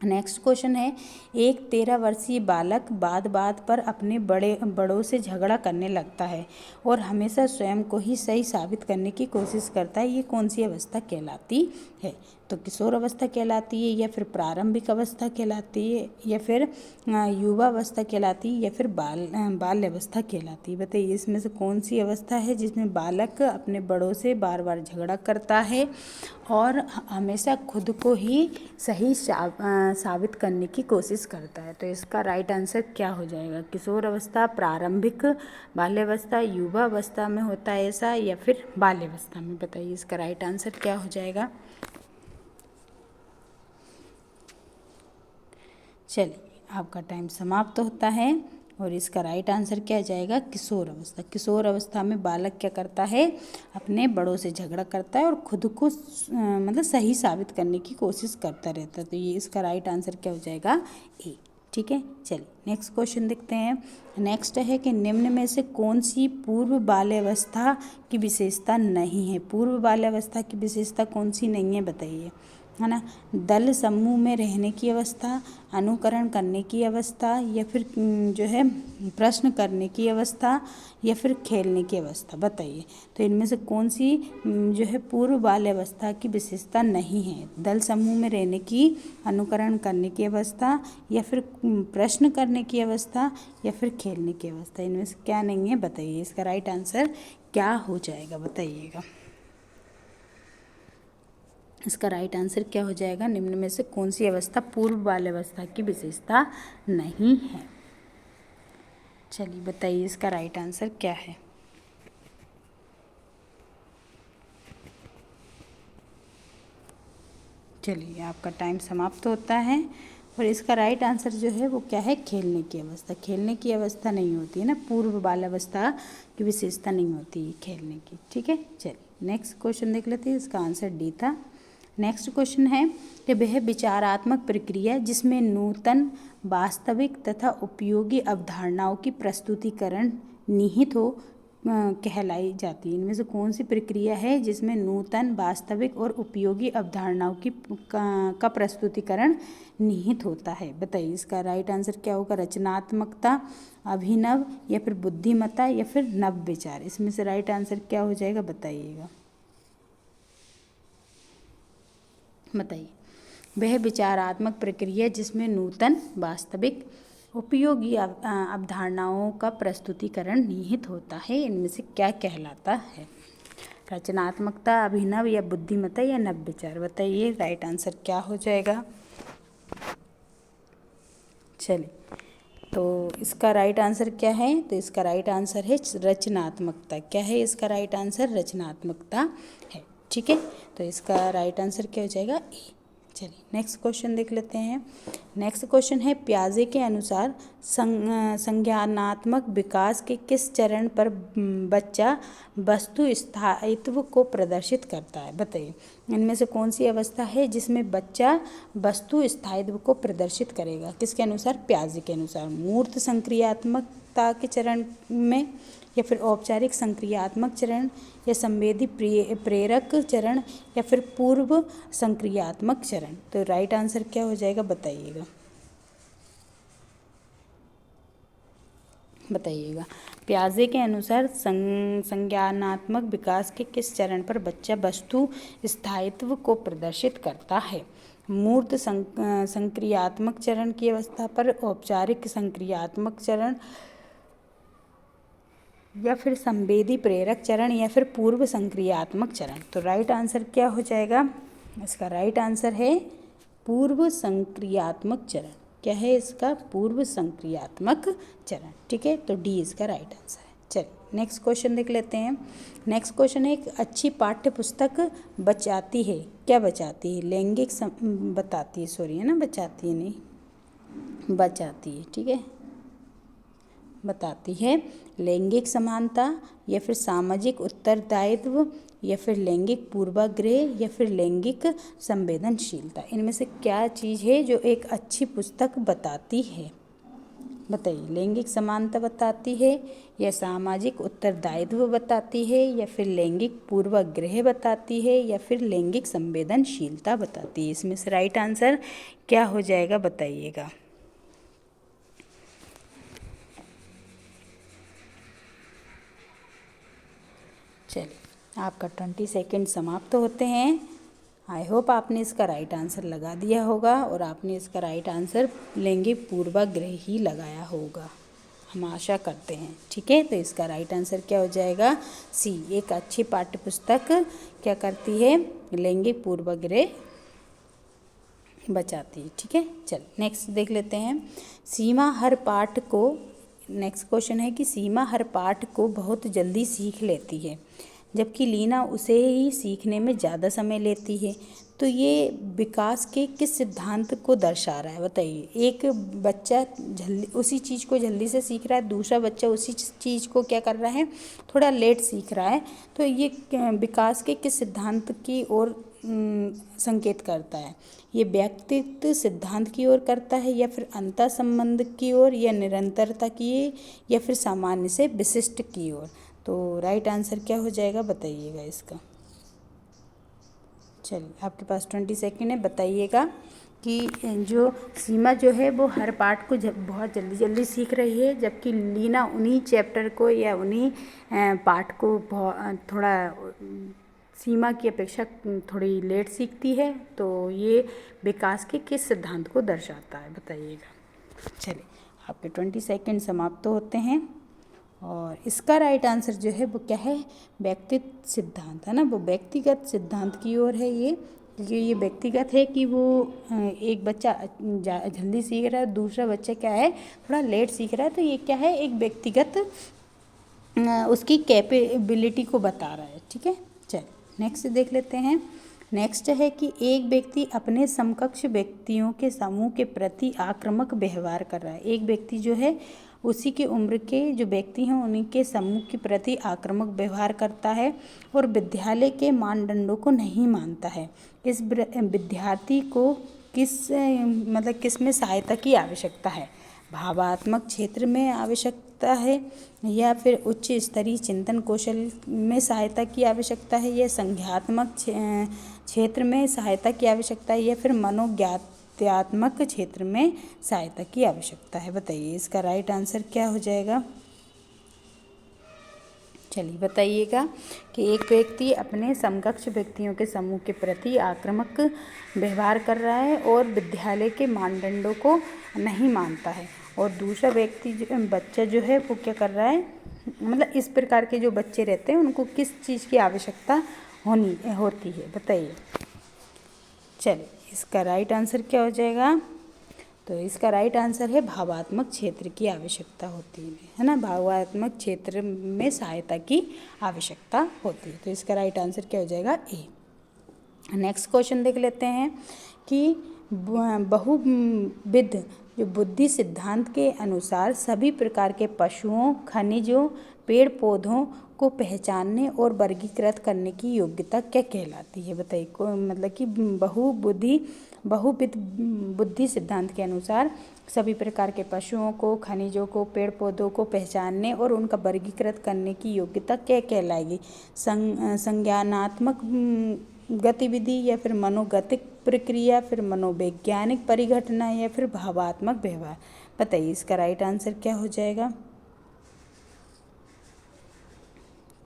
नेक्स्ट क्वेश्चन है, एक 13 वर्षीय बालक बात पर अपने बड़ों से झगड़ा करने लगता है और हमेशा स्वयं को ही सही साबित करने की कोशिश करता है, ये कौन सी अवस्था कहलाती है? तो किशोर अवस्था कहलाती है, या फिर प्रारंभिक अवस्था कहलाती है, या फिर युवा अवस्था कहलाती है, या फिर बाल्य अवस्था कहलाती है? बताइए इसमें से कौन सी अवस्था है जिसमें बालक अपने बड़ों से बार बार झगड़ा करता है और हमेशा खुद को ही सही साबित करने की कोशिश करता है? तो इसका राइट आंसर क्या हो जाएगा? किशोर अवस्था, प्रारंभिक बाल्यावस्था, युवा अवस्था में होता है ऐसा, या फिर बाल्यावस्था में? बताइए इसका राइट आंसर क्या हो जाएगा? चलिए, आपका टाइम समाप्त होता है और इसका राइट आंसर क्या जाएगा? किशोर अवस्था। किशोर अवस्था में बालक क्या करता है? अपने बड़ों से झगड़ा करता है और खुद को मतलब सही साबित करने की कोशिश करता रहता है। तो ये इसका राइट आंसर क्या हो जाएगा? ए। ठीक है, चलिए नेक्स्ट क्वेश्चन देखते हैं। नेक्स्ट है कि निम्न में से कौन सी पूर्व बाल्यावस्था की विशेषता नहीं है? पूर्व बाल्यावस्था की विशेषता कौन सी नहीं है बताइए, है ना? दल समूह में रहने की अवस्था, अनुकरण करने की अवस्था, या फिर जो है प्रश्न करने की अवस्था, या फिर खेलने की अवस्था? बताइए, तो इनमें से कौन सी जो है पूर्व बाल्यावस्था की विशेषता नहीं है? दल समूह में रहने की, अनुकरण करने की अवस्था, या फिर प्रश्न करने की अवस्था, या फिर खेलने की अवस्था? इनमें से क्या नहीं है बताइए? इसका राइट आंसर क्या हो जाएगा बताइएगा? इसका राइट आंसर क्या हो जाएगा? निम्न में से कौन सी अवस्था पूर्व बाल्यावस्था की विशेषता नहीं है? चलिए बताइए इसका राइट आंसर क्या है? चलिए, आपका टाइम समाप्त होता है और इसका राइट आंसर जो है वो क्या है? खेलने की अवस्था। खेलने की अवस्था नहीं होती है ना, पूर्व बाल्यावस्था की विशेषता नहीं होती है खेलने की। ठीक है, चलिए नेक्स्ट क्वेश्चन देख लेते हैं। इसका आंसर डी था। नेक्स्ट क्वेश्चन है कि वह विचारात्मक प्रक्रिया जिसमें नूतन, वास्तविक तथा उपयोगी अवधारणाओं की प्रस्तुतिकरण निहित हो कहलाई जाती है? इनमें से कौन सी प्रक्रिया है जिसमें नूतन, वास्तविक और उपयोगी अवधारणाओं की का प्रस्तुतिकरण निहित होता है? बताइए इसका राइट आंसर क्या होगा? रचनात्मकता, अभिनव, या फिर बुद्धिमत्ता, या फिर नव विचार? इसमें से राइट आंसर क्या हो जाएगा बताइएगा? बताइए, वह विचारात्मक प्रक्रिया जिसमें नूतन, वास्तविक, उपयोगी अवधारणाओं का प्रस्तुतिकरण निहित होता है, इनमें से क्या कहलाता है? रचनात्मकता, अभिनव, या बुद्धिमत्ता, या नव विचार? बताइए राइट आंसर क्या हो जाएगा? चलिए, तो इसका राइट आंसर क्या है? तो इसका राइट आंसर है रचनात्मकता। क्या है इसका राइट आंसर? रचनात्मकता है। ठीक है, तो इसका राइट आंसर क्या हो जाएगा? ए। चलिए नेक्स्ट क्वेश्चन देख लेते हैं। नेक्स्ट क्वेश्चन है पियाजे के अनुसार संज्ञानात्मक विकास के किस चरण पर बच्चा वस्तु स्थायित्व को प्रदर्शित करता है? बताइए इनमें से कौन सी अवस्था है जिसमें बच्चा वस्तु स्थायित्व को प्रदर्शित करेगा? किसके अनुसार? पियाजे के अनुसार। मूर्त संक्रियात्मकता के चरण में, या फिर औपचारिक संक्रियात्मक चरण, या संवेदी प्रेरक चरण, या फिर पूर्व संक्रियात्मक चरण? तो राइट आंसर क्या हो जाएगा बताइएगा। पियाजे के अनुसार संज्ञानात्मक विकास के किस चरण पर बच्चा वस्तु स्थायित्व को प्रदर्शित करता है? मूर्त संक्रियात्मक चरण की अवस्था पर, औपचारिक संक्रियात्मक चरण, या फिर संवेदी प्रेरक चरण, या फिर पूर्व संक्रियात्मक चरण? तो राइट आंसर क्या हो जाएगा? इसका राइट आंसर है पूर्व संक्रियात्मक चरण। क्या है इसका? पूर्व संक्रियात्मक चरण। ठीक है, तो डी इसका राइट आंसर है। चलिए नेक्स्ट क्वेश्चन देख लेते हैं। नेक्स्ट क्वेश्चन है, एक अच्छी पाठ्य पुस्तक बचाती है, क्या बचाती है? लैंगिक बताती है, सॉरी है ना, बचाती है नहीं, बचाती है। ठीक है, बताती है लैंगिक समानता, या फिर सामाजिक उत्तरदायित्व, या फिर लैंगिक पूर्वाग्रह, या फिर लैंगिक संवेदनशीलता? इनमें से क्या चीज़ है जो एक अच्छी पुस्तक बताती है? बताइए। लैंगिक समानता बताती है, या सामाजिक उत्तरदायित्व बताती है, या फिर लैंगिक पूर्वाग्रह बताती है, या फिर लैंगिक संवेदनशीलता बताती है? इसमें से राइट आंसर क्या हो जाएगा बताइएगा। चलिए आपका 20 सेकेंड समाप्त होते हैं। आई होप आपने इसका राइट आंसर लगा दिया होगा, और आपने इसका राइट आंसर लैंगिक पूर्वाग्रह ही लगाया होगा, हम आशा करते हैं। ठीक है, तो इसका राइट आंसर क्या हो जाएगा? सी। एक अच्छी पाठ्य पुस्तक क्या करती है? लैंगिक पूर्वाग्रह बचाती है। ठीक है, चल नेक्स्ट देख लेते हैं। सीमा हर पाठ को, नेक्स्ट क्वेश्चन है कि सीमा हर पाठ को बहुत जल्दी सीख लेती है, जबकि लीना उसे ही सीखने में ज़्यादा समय लेती है। तो ये विकास के किस सिद्धांत को दर्शा रहा है बताइए। एक बच्चा जल्दी उसी चीज़ को जल्दी से सीख रहा है, दूसरा बच्चा उसी चीज़ को क्या कर रहा है, थोड़ा लेट सीख रहा है। तो ये विकास के किस सिद्धांत की ओर संकेत करता है? ये व्यक्तित्व सिद्धांत की ओर करता है, या फिर अंतर संबंध की ओर, या निरंतरता की, या फिर सामान्य से विशिष्ट की ओर? तो राइट आंसर क्या हो जाएगा बताइएगा इसका। चलिए आपके पास 20 सेकेंड है, बताइएगा कि जो सीमा जो है वो हर पार्ट को बहुत जल्दी जल्दी सीख रही है, जबकि लीना उन्हीं चैप्टर को या उन्हीं पार्ट को थोड़ा सीमा की अपेक्षा थोड़ी लेट सीखती है। तो ये विकास के किस सिद्धांत को दर्शाता है बताइएगा। चलिए आपके 20 सेकेंड समाप्त होते हैं, और इसका राइट आंसर जो है वो क्या है? व्यक्तित्व सिद्धांत है ना, वो व्यक्तिगत सिद्धांत की ओर है ये, क्योंकि ये व्यक्तिगत है कि वो एक बच्चा जल्दी सीख रहा है, दूसरा बच्चा क्या है थोड़ा लेट सीख रहा है। तो ये क्या है? एक व्यक्तिगत उसकी कैपेबिलिटी को बता रहा है। ठीक है, चलिए नेक्स्ट देख लेते हैं। नेक्स्ट है कि एक व्यक्ति अपने समकक्ष व्यक्तियों के समूह के प्रति आक्रामक व्यवहार कर रहा है। एक व्यक्ति जो है उसी की उम्र के जो व्यक्ति हैं उन्हीं के समूह के प्रति आक्रामक व्यवहार करता है, और विद्यालय के मानदंडों को नहीं मानता है। इस विद्यार्थी को किस में सहायता की आवश्यकता है? भावात्मक क्षेत्र में आवश्यकता है, या फिर उच्च स्तरीय चिंतन कौशल में सहायता की आवश्यकता है, या संज्ञानात्मक क्षेत्र में सहायता की आवश्यकता है, या फिर मनोज्ञात्मक क्षेत्र में सहायता की आवश्यकता है? बताइए इसका राइट आंसर क्या हो जाएगा। चलिए बताइएगा कि एक व्यक्ति अपने समकक्ष व्यक्तियों के समूह के प्रति आक्रामक व्यवहार कर रहा है और विद्यालय के मानदंडों को नहीं मानता है, और दूसरा व्यक्ति बच्चा जो है वो क्या कर रहा है, मतलब इस प्रकार के जो बच्चे रहते हैं उनको किस चीज़ की आवश्यकता होती है बताइए। चलिए इसका राइट आंसर क्या हो जाएगा। तो इसका राइट आंसर है भावात्मक क्षेत्र की आवश्यकता होती है ना, भावात्मक क्षेत्र में सहायता की आवश्यकता होती है। तो इसका राइट आंसर क्या हो जाएगा? ए। नेक्स्ट क्वेश्चन देख लेते हैं कि बहुविध जो बुद्धि सिद्धांत के अनुसार सभी प्रकार के पशुओं, खनिजों, पेड़ पौधों को पहचानने और वर्गीकृत करने की योग्यता क्या कहलाती है? बताइए। मतलब कि बहुविध बुद्धि सिद्धांत के अनुसार सभी प्रकार के पशुओं को, खनिजों को, पेड़ पौधों को पहचानने और उनका वर्गीकृत करने की योग्यता क्या कहलाएगी? संज्ञानात्मक गतिविधि, या फिर मनोगतिक प्रक्रिया, फिर मनोवैज्ञानिक परिघटना, या फिर भावात्मक व्यवहार? बताइए इसका राइट आंसर क्या हो जाएगा।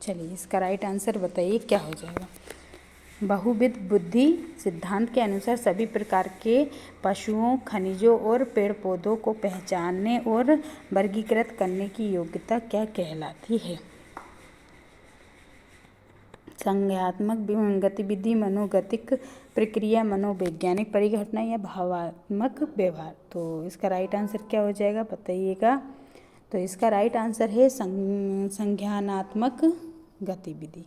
चलिए इसका राइट आंसर बताइए क्या हो जाएगा। बहुविध बुद्धि सिद्धांत के अनुसार सभी प्रकार के पशुओं, खनिजों और पेड़ पौधों को पहचानने और वर्गीकृत करने की योग्यता क्या कहलाती है? संज्ञानात्मक गतिविधि, मनोगतिक प्रक्रिया, मनोवैज्ञानिक परिघटना, या भावात्मक व्यवहार? तो इसका राइट आंसर क्या हो जाएगा बताइएगा। तो इसका राइट आंसर है संज्ञानात्मक गतिविधि।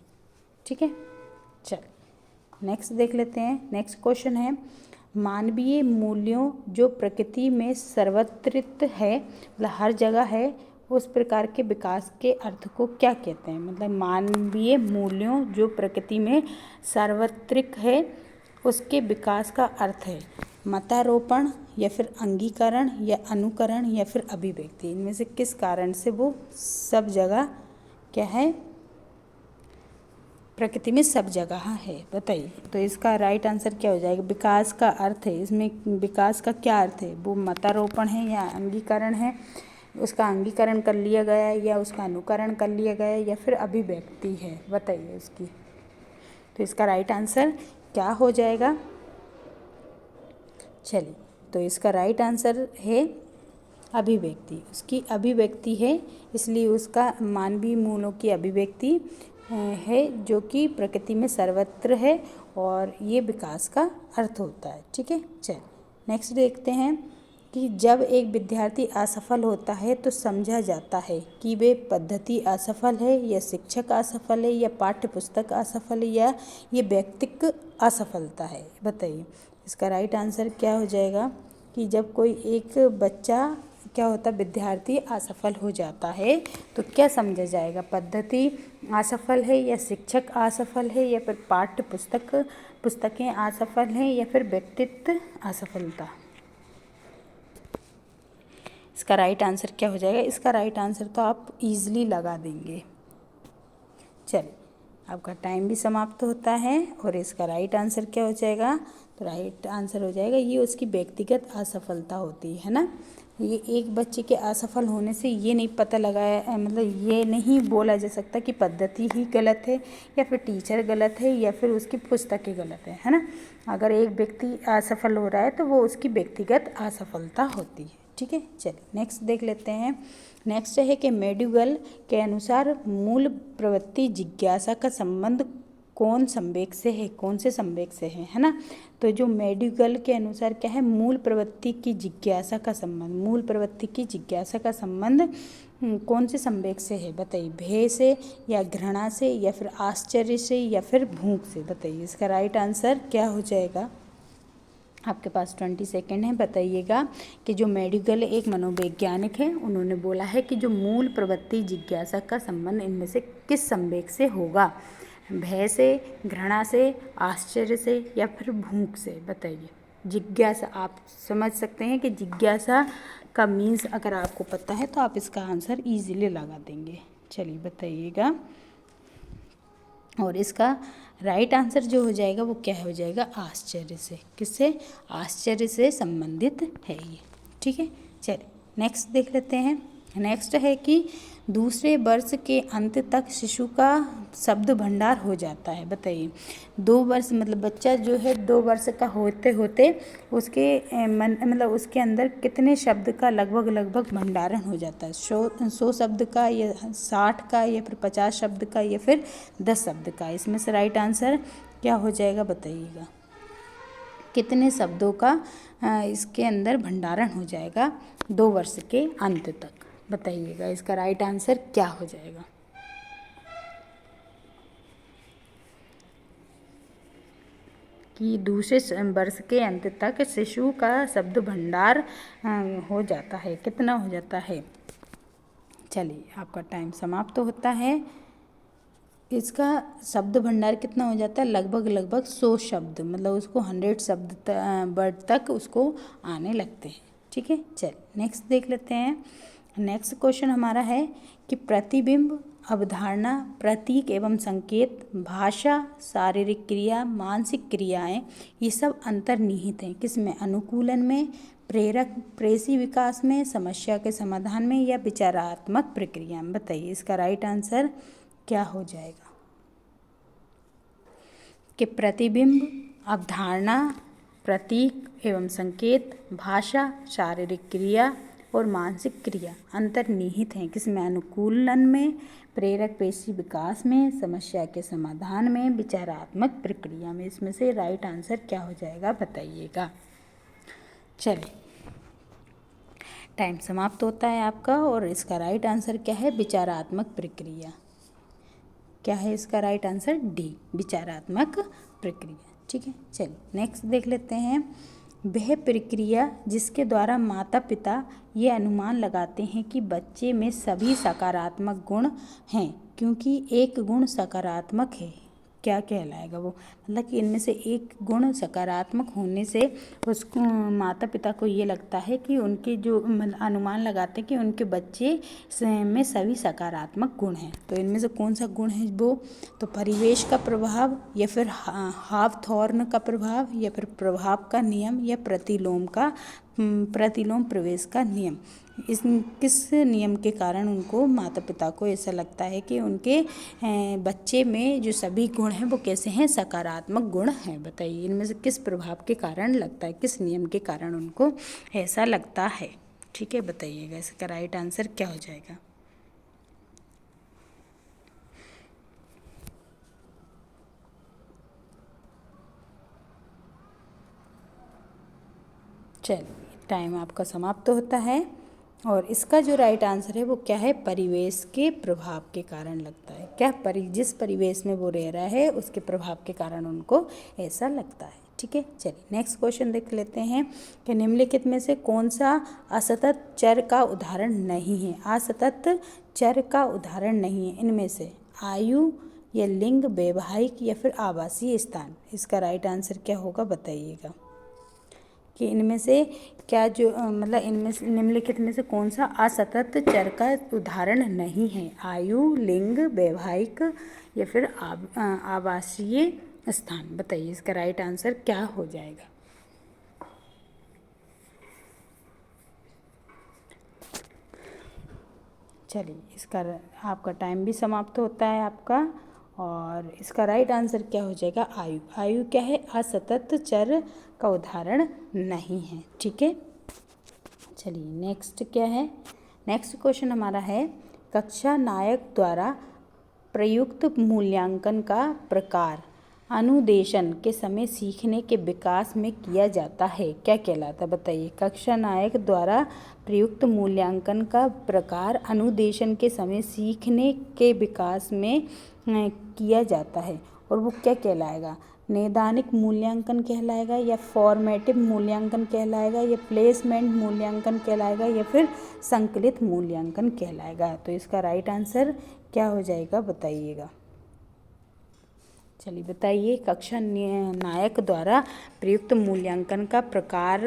ठीक है, चल नेक्स्ट देख लेते हैं। नेक्स्ट क्वेश्चन है, मानवीय मूल्यों जो प्रकृति में सर्वत्रित है, मतलब हर जगह है, उस प्रकार के विकास के अर्थ को क्या कहते हैं? मतलब मानवीय मूल्यों जो प्रकृति में सार्वत्रिक है, उसके विकास का अर्थ है मतारोपण, या फिर अंगीकरण, या अनुकरण, या फिर अभिव्यक्ति? इनमें से किस कारण से वो सब जगह क्या है? प्रकृति में सब जगह है, बताइए। तो इसका राइट आंसर क्या हो जाएगा? विकास का अर्थ है, इसमें विकास का क्या अर्थ है? वो मतारोपण है या अंगीकरण है, उसका अंगीकरण कर लिया गया है, या उसका अनुकरण कर लिया गया है, या फिर अभिव्यक्ति है? बताइए इसकी। तो इसका राइट आंसर क्या हो जाएगा? चलिए, तो इसका राइट आंसर है अभिव्यक्ति। उसकी अभिव्यक्ति है, इसलिए उसका मानवीय मूल्यों की अभिव्यक्ति है जो कि प्रकृति में सर्वत्र है, और ये विकास का अर्थ होता है। ठीक है, चल नेक्स्ट देखते हैं कि जब एक विद्यार्थी असफल होता है तो समझा जाता है कि वे पद्धति असफल है, या शिक्षक असफल है, या पाठ्य पुस्तक असफल है, या ये व्यक्तिक असफलता है? बताइए इसका राइट आंसर क्या हो जाएगा। कि जब कोई एक बच्चा क्या होता, विद्यार्थी असफल हो जाता है तो क्या समझा जाएगा? पद्धति असफल है, या शिक्षक असफल है, या फिर पाठ्य पुस्तकें असफल हैं, या फिर व्यक्तित्व असफलता? इसका राइट आंसर क्या हो जाएगा? इसका राइट आंसर तो आप इजीली लगा देंगे। चलिए, आपका टाइम भी समाप्त होता है, और इसका राइट आंसर क्या हो जाएगा? तो राइट आंसर हो जाएगा ये उसकी व्यक्तिगत असफलता होती है ना। ये एक बच्चे के असफल होने से ये नहीं पता लगाया, मतलब ये नहीं बोला जा सकता कि पद्धति ही गलत है, या फिर टीचर गलत है, या फिर उसकी पुस्तकें गलत है ना। अगर एक व्यक्ति असफल हो रहा है तो वो उसकी व्यक्तिगत असफलता होती है। ठीक है, चलिए नेक्स्ट देख लेते हैं। नेक्स्ट है कि मैक्यूगल के अनुसार मूल प्रवृत्ति जिज्ञासा का संबंध कौन संवेग से है? कौन से संवेग से है ना। तो जो मैक्यूगल के अनुसार क्या है, मूल प्रवृत्ति की जिज्ञासा का संबंध, मूल प्रवृत्ति की जिज्ञासा का संबंध कौन से संवेग से है? बताइए, भय से, या घृणा से, या फिर आश्चर्य से, या फिर भूख से? बताइए इसका राइट आंसर क्या हो जाएगा। आपके पास 20 सेकेंड है, बताइएगा कि जो मैक्यूगल एक मनोवैज्ञानिक है, उन्होंने बोला है कि जो मूल प्रवृत्ति जिज्ञासा का संबंध इनमें से किस संवेग से होगा? भय से, घृणा से, आश्चर्य से, या फिर भूख से? बताइए। जिज्ञासा आप समझ सकते हैं कि जिज्ञासा का मीन्स अगर आपको पता है तो आप इसका आंसर इजीली लगा देंगे। चलिए बताइएगा, और इसका राइट आंसर जो हो जाएगा वो क्या हो जाएगा? आश्चर्य से। किससे? आश्चर्य से संबंधित है ये। ठीक है, चलिए नेक्स्ट देख लेते हैं। नेक्स्ट है कि दूसरे वर्ष के अंत तक शिशु का शब्द भंडार हो जाता है। बताइए, 2 वर्ष मतलब बच्चा जो है 2 वर्ष का होते होते उसके मतलब उसके अंदर कितने शब्द का लगभग भंडारण हो जाता है? 100 शब्द का, या 60 का, या फिर 50 शब्द का, या फिर 10 शब्द का? इसमें से राइट आंसर क्या हो जाएगा बताइएगा। कितने शब्दों का इसके अंदर भंडारण हो जाएगा 2 वर्ष के अंत तक? बताइएगा इसका राइट आंसर क्या हो जाएगा। कि दूसरे वर्ष के अंत तक शिशु का शब्द भंडार हो जाता है, कितना हो जाता है। चलिए आपका टाइम समाप्त होता है। इसका शब्द भंडार कितना हो जाता है, लगभग 100 शब्द, मतलब उसको 100 शब्द वर्ड तक उसको आने लगते हैं। ठीक है, चल नेक्स्ट देख लेते हैं। नेक्स्ट क्वेश्चन हमारा है कि प्रतिबिंब, अवधारणा, प्रतीक एवं संकेत, भाषा, शारीरिक क्रिया, मानसिक क्रियाएं, ये सब अंतर्निहित हैं किसमें, अनुकूलन में, प्रेरक प्रेसी विकास में, समस्या के समाधान में या विचारात्मक प्रक्रिया में। बताइए इसका राइट आंसर क्या हो जाएगा। कि प्रतिबिंब, अवधारणा, प्रतीक एवं संकेत, भाषा, शारीरिक क्रिया और मानसिक क्रिया अंतर्निहित हैं किसमें, अनुकूलन में, प्रेरक पेशी विकास में, समस्या के समाधान में, विचारात्मक प्रक्रिया में। इसमें से राइट आंसर क्या हो जाएगा बताइएगा। चलिए टाइम समाप्त होता है आपका और इसका राइट आंसर क्या है, विचारात्मक प्रक्रिया। क्या है इसका राइट आंसर, डी, विचारात्मक प्रक्रिया। ठीक है, चलिए नेक्स्ट देख लेते हैं। वह प्रक्रिया जिसके द्वारा माता पिता ये अनुमान लगाते हैं कि बच्चे में सभी सकारात्मक गुण हैं, क्योंकि एक गुण सकारात्मक है, क्या कहलाएगा वो, मतलब कि इनमें से एक गुण सकारात्मक होने से उसको माता पिता को ये लगता है कि उनके जो अनुमान लगाते हैं कि उनके बच्चे में सभी सकारात्मक गुण हैं। तो इनमें से कौन सा गुण है वो, तो परिवेश का प्रभाव या फिर हावथॉर्न का प्रभाव या फिर प्रभाव का नियम या प्रतिलोम प्रवेश का नियम। इस किस नियम के कारण उनको माता पिता को ऐसा लगता है कि उनके बच्चे में जो सभी गुण हैं वो कैसे हैं, सकारात्मक गुण हैं। बताइए इनमें से किस प्रभाव के कारण लगता है, किस नियम के कारण उनको ऐसा लगता है। ठीक है, बताइएगा इसका राइट आंसर क्या हो जाएगा। चलिए टाइम आपका समाप्त होता है और इसका जो राइट आंसर है वो क्या है, परिवेश के प्रभाव के कारण लगता है। क्या जिस परिवेश में वो रह रहा है उसके प्रभाव के कारण उनको ऐसा लगता है। ठीक है, चलिए नेक्स्ट क्वेश्चन देख लेते हैं कि निम्नलिखित में से कौन सा असतत चर का उदाहरण नहीं है। असतत चर का उदाहरण नहीं है इनमें से आयु या लिंग, वैवाहिक या फिर आवासीय स्थान। इसका राइट आंसर क्या होगा बताइएगा कि इनमें से क्या जो मतलब इनमें से निम्नलिखित में से कौन सा असतत चर का उदाहरण नहीं है, आयु, लिंग, वैवाहिक या फिर आवासीय स्थान। बताइए इसका राइट आंसर क्या हो जाएगा। चलिए इसका आपका टाइम भी समाप्त होता है आपका और इसका राइट आंसर क्या हो जाएगा, आयु। आयु क्या है, असतत चर का उदाहरण नहीं है। ठीक है, चलिए नेक्स्ट क्या है। नेक्स्ट क्वेश्चन हमारा है कक्षा नायक द्वारा प्रयुक्त मूल्यांकन का प्रकार अनुदेशन के समय सीखने के विकास में किया जाता है, क्या कहलाता है। बताइए कक्षा नायक द्वारा प्रयुक्त मूल्यांकन का प्रकार अनुदेशन के समय सीखने के विकास में किया जाता है और वो क्या कहलाएगा, नैदानिक मूल्यांकन कहलाएगा या फॉर्मेटिव मूल्यांकन कहलाएगा या प्लेसमेंट मूल्यांकन कहलाएगा या फिर संकलित मूल्यांकन कहलाएगा। तो इसका राइट आंसर क्या हो जाएगा बताइएगा। चलिए बताइए कक्षा नायक द्वारा प्रयुक्त मूल्यांकन का प्रकार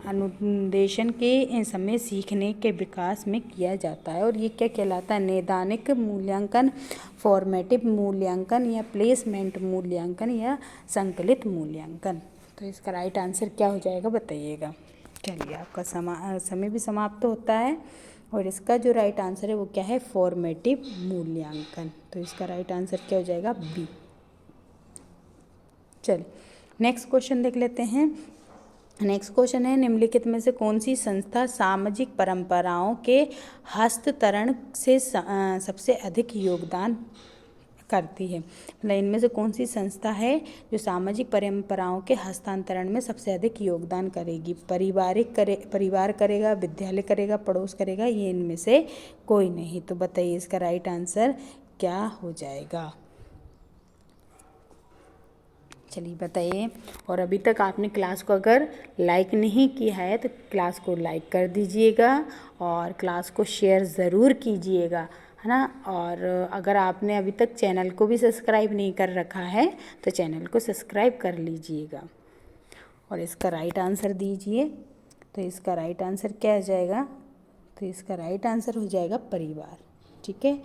अनुदेशन के समय सीखने के विकास में किया जाता है और ये क्या कहलाता है, नैदानिक मूल्यांकन, फॉर्मेटिव मूल्यांकन या प्लेसमेंट मूल्यांकन या संकलित मूल्यांकन। तो इसका राइट आंसर क्या हो जाएगा बताइएगा। चलिए आपका समय भी समाप्त होता है और इसका जो राइट आंसर है वो क्या है, फॉर्मेटिव मूल्यांकन। तो इसका राइट आंसर क्या हो जाएगा, बी। चलिए नेक्स्ट क्वेश्चन देख लेते हैं। नेक्स्ट क्वेश्चन है निम्नलिखित में से कौन सी संस्था सामाजिक परंपराओं के हस्तांतरण से सबसे अधिक योगदान करती है। मतलब इनमें से कौन सी संस्था है जो सामाजिक परंपराओं के हस्तांतरण में सबसे अधिक योगदान करेगी। परिवार करेगा, विद्यालय करेगा, पड़ोस करेगा, ये इनमें से कोई नहीं। तो बताइए इसका राइट आंसर क्या हो जाएगा। चलिए बताइए। और अभी तक आपने क्लास को अगर लाइक नहीं किया है तो क्लास को लाइक कर दीजिएगा और क्लास को शेयर ज़रूर कीजिएगा, है ना। और अगर आपने अभी तक चैनल को भी सब्सक्राइब नहीं कर रखा है तो चैनल को सब्सक्राइब कर लीजिएगा और इसका राइट आंसर दीजिए। तो इसका राइट आंसर क्या हो जाएगा? तो इसका राइट आंसर हो जाएगा परिवार। ठीक है,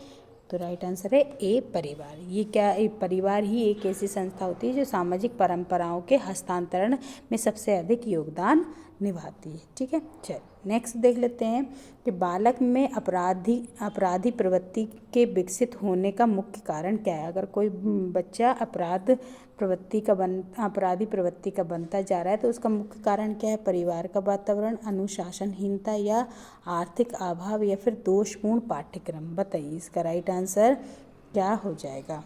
तो राइट आंसर है ए परिवार। ये क्या, परिवार ही एक ऐसी संस्था होती है जो सामाजिक परंपराओं के हस्तांतरण में सबसे अधिक योगदान निभाती है। ठीक है, चल नेक्स्ट देख लेते हैं कि बालक में अपराधी प्रवृत्ति के विकसित होने का मुख्य कारण क्या है। अगर कोई बच्चा अपराधी प्रवृत्ति का बनता जा रहा है तो उसका मुख्य कारण क्या है? परिवार का वातावरण, अनुशासनहीनता या आर्थिक अभाव या फिर दोषपूर्ण पाठ्यक्रम। बताइए इसका राइट आंसर क्या हो जाएगा?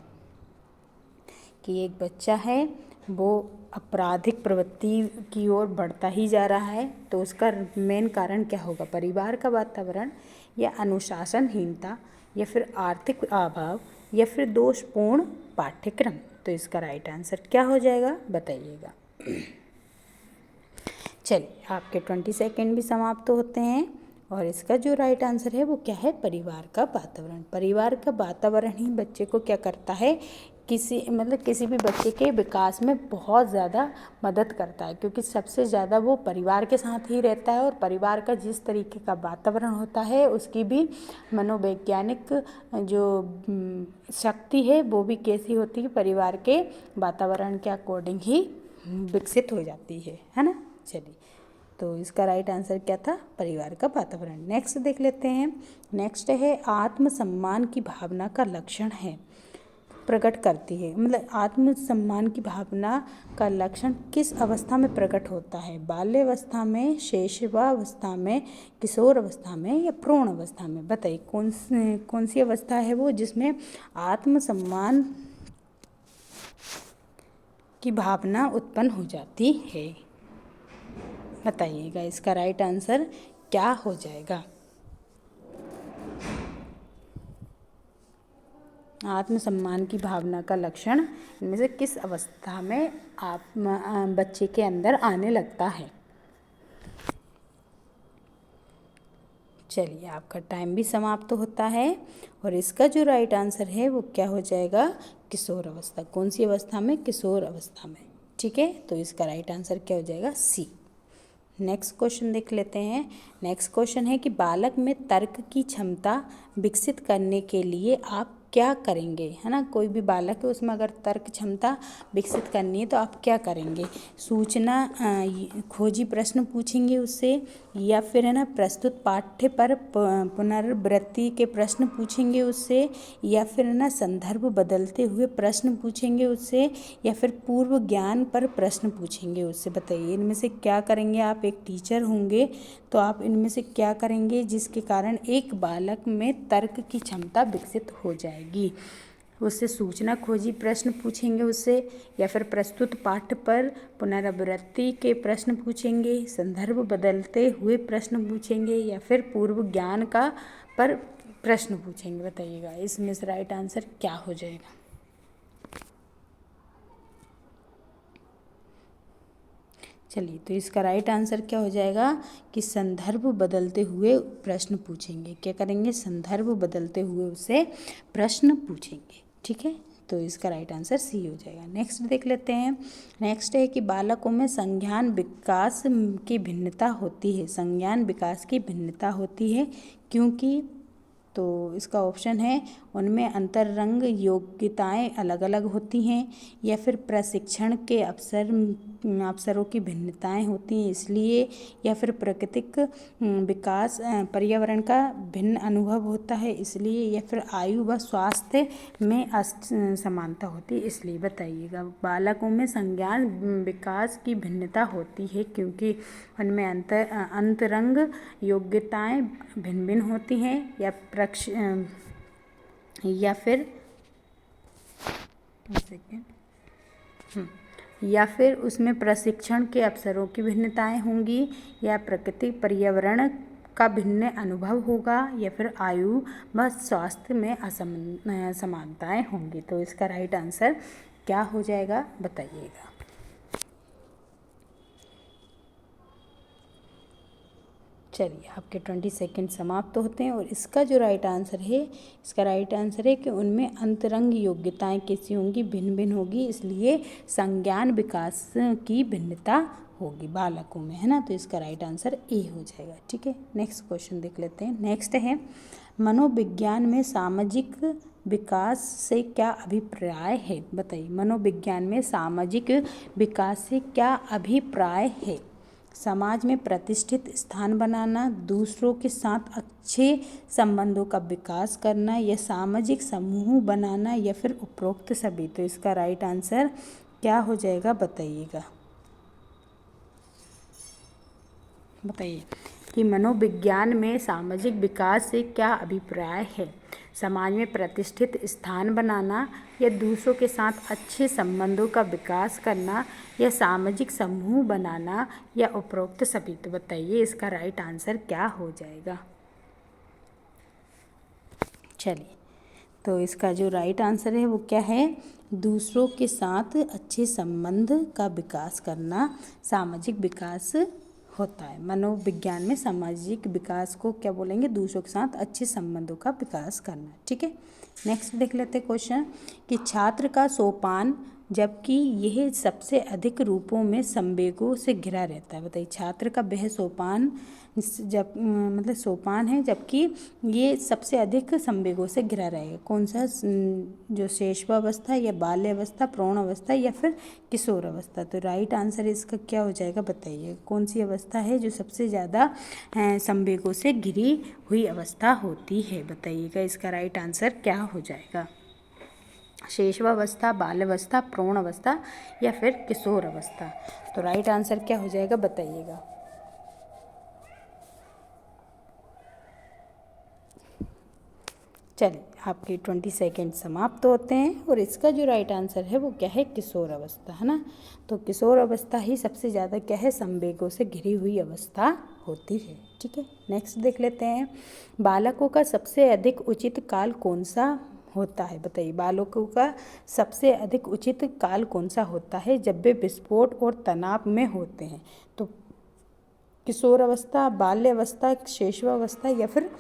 कि एक बच्चा है वो आपराधिक प्रवृत्ति की ओर बढ़ता ही जा रहा है तो उसका मेन कारण क्या होगा? परिवार का वातावरण या अनुशासनहीनता या फिर आर्थिक अभाव या फिर दोषपूर्ण पाठ्यक्रम। तो इसका राइट आंसर क्या हो जाएगा? बताइएगा। चलिए आपके 20 सेकेंड भी समाप्त होते हैं और इसका जो राइट आंसर है वो क्या है? परिवार का वातावरण। परिवार का वातावरण ही बच्चे को क्या करता है? किसी भी बच्चे के विकास में बहुत ज़्यादा मदद करता है, क्योंकि सबसे ज़्यादा वो परिवार के साथ ही रहता है और परिवार का जिस तरीके का वातावरण होता है उसकी भी मनोवैज्ञानिक जो शक्ति है वो भी कैसी होती है? परिवार के वातावरण के अकॉर्डिंग ही विकसित हो जाती है ना। चलिए, तो इसका राइट आंसर क्या था? परिवार का वातावरण। नेक्स्ट देख लेते हैं। नेक्स्ट है आत्मसम्मान की भावना का लक्षण है, प्रकट करती है। मतलब आत्मसम्मान की भावना का लक्षण किस अवस्था में प्रकट होता है? बाल्यावस्था में, शैशवावस्था में, किशोर अवस्था में या भ्रूण अवस्था में? बताइए कौन सी अवस्था है वो जिसमें आत्मसम्मान की भावना उत्पन्न हो जाती है? बताइएगा इसका राइट आंसर क्या हो जाएगा? आत्मसम्मान की भावना का लक्षण इनमें से किस अवस्था में बच्चे के अंदर आने लगता है? चलिए आपका टाइम भी समाप्त होता है और इसका जो राइट आंसर है वो क्या हो जाएगा? किशोर अवस्था। कौन सी अवस्था में? किशोर अवस्था में। ठीक है, तो इसका राइट आंसर क्या हो जाएगा? सी। नेक्स्ट क्वेश्चन देख लेते हैं। नेक्स्ट क्वेश्चन है कि बालक में तर्क की क्षमता विकसित करने के लिए आप क्या करेंगे, है ना। कोई भी बालक है उसमें अगर तर्क क्षमता विकसित करनी है तो आप क्या करेंगे? सूचना खोजी प्रश्न पूछेंगे उससे, या फिर है ना प्रस्तुत पाठ्य पर पुनरावृत्ति के प्रश्न पूछेंगे उससे, या फिर है ना संदर्भ बदलते हुए प्रश्न पूछेंगे उससे, या फिर पूर्व ज्ञान पर प्रश्न पूछेंगे उससे। बताइए इनमें से क्या करेंगे आप? एक टीचर होंगे तो आप इनमें से क्या करेंगे जिसके कारण एक बालक में तर्क की क्षमता विकसित हो जाएगी? उससे सूचना खोजी प्रश्न पूछेंगे उससे, या फिर प्रस्तुत पाठ्य पर पुनरावृत्ति के प्रश्न पूछेंगे, संदर्भ बदलते हुए प्रश्न पूछेंगे, या फिर पूर्व ज्ञान का पर प्रश्न पूछेंगे। बताइएगा इसमें से राइट आंसर क्या हो जाएगा? चलिए, तो इसका राइट आंसर क्या हो जाएगा कि संदर्भ बदलते हुए प्रश्न पूछेंगे। क्या करेंगे? संदर्भ बदलते हुए उससे प्रश्न पूछेंगे। ठीक है, तो इसका राइट आंसर सी हो जाएगा। नेक्स्ट देख लेते हैं। नेक्स्ट है कि बालकों में संज्ञान विकास की भिन्नता होती है। संज्ञान विकास की भिन्नता होती है क्योंकि, तो इसका ऑप्शन है उनमें अंतरंग योग्यताएं अलग अलग होती हैं, या फिर प्रशिक्षण के अवसरों की भिन्नताएं होती हैं इसलिए, या फिर प्राकृतिक विकास पर्यावरण का भिन्न अनुभव होता है इसलिए, या फिर आयु व स्वास्थ्य में समानता होती है इसलिए। बताइएगा बालकों में संज्ञान विकास की भिन्नता होती है क्योंकि उनमें अंतरंग योग्यताएं भिन्न भिन्न होती हैं, या फिर उसमें प्रशिक्षण के अवसरों की भिन्नताएं होंगी, या प्राकृतिक पर्यावरण का भिन्न अनुभव होगा, या फिर आयु व स्वास्थ्य में असमानताएं होंगी। तो इसका राइट आंसर क्या हो जाएगा बताइएगा। चलिए आपके 20 सेकंड समाप्त होते हैं और इसका जो राइट आंसर है, इसका राइट आंसर है कि उनमें अंतरंग योग्यताएं कैसी होंगी, भिन्न भिन्न होगी, इसलिए संज्ञान विकास की भिन्नता होगी बालकों में, है ना। तो इसका राइट आंसर ए हो जाएगा। ठीक है, नेक्स्ट क्वेश्चन देख लेते हैं। नेक्स्ट है, मनोविज्ञान में सामाजिक विकास से क्या अभिप्राय है, बताइए। मनोविज्ञान में सामाजिक विकास से क्या अभिप्राय है। समाज में प्रतिष्ठित स्थान बनाना, दूसरों के साथ अच्छे संबंधों का विकास करना, या सामाजिक समूह बनाना, या फिर उपरोक्त सभी। तो इसका राइट आंसर क्या हो जाएगा बताइएगा। बताइए कि मनोविज्ञान में सामाजिक विकास से क्या अभिप्राय है। समाज में प्रतिष्ठित स्थान बनाना, या दूसरों के साथ अच्छे संबंधों का विकास करना, या सामाजिक समूह बनाना, या उपरोक्त सभी। तो बताइए इसका राइट आंसर क्या हो जाएगा। चलिए, तो इसका जो राइट आंसर है वो क्या है, दूसरों के साथ अच्छे संबंध का विकास करना सामाजिक विकास होता है। मनोविज्ञान में सामाजिक विकास को क्या बोलेंगे, दूसरों के साथ अच्छे संबंधों का विकास करना। ठीक है, नेक्स्ट देख लेते हैं क्वेश्चन कि छात्र का सोपान जबकि यह सबसे अधिक रूपों में संवेगों से घिरा रहता है। बताइए, छात्र का वह सोपान जब मतलब सोपान है जबकि ये सबसे अधिक संवेगों से घिरा रहेगा। कौन सा, जो शैशवावस्था, या बाल्यावस्था, प्रौढ़ अवस्था, या फिर किशोर अवस्था। तो राइट आंसर इसका क्या हो जाएगा बताइए। कौन सी अवस्था है जो सबसे ज़्यादा संवेगों से घिरी हुई अवस्था होती है, बताइएगा। इसका राइट आंसर क्या हो जाएगा। शैशवावस्था, बाल्यावस्था, प्रौढ़ अवस्था, या फिर किशोर अवस्था। तो राइट आंसर क्या हो जाएगा बताइएगा। चलिए, आपके 20 सेकेंड समाप्त होते हैं और इसका जो राइट आंसर है वो क्या है, किशोर अवस्था, है ना। तो किशोर अवस्था ही सबसे ज़्यादा क्या है, संवेगों से घिरी हुई अवस्था होती है। ठीक है, नेक्स्ट देख लेते हैं। बालकों का सबसे अधिक उचित काल कौन सा होता है, बताइए। बालकों का सबसे अधिक उचित काल कौन सा होता है जब वे विस्फोट और तनाव में होते हैं। तो किशोर अवस्था, बाल्यावस्था, शैशवावस्था, या फिर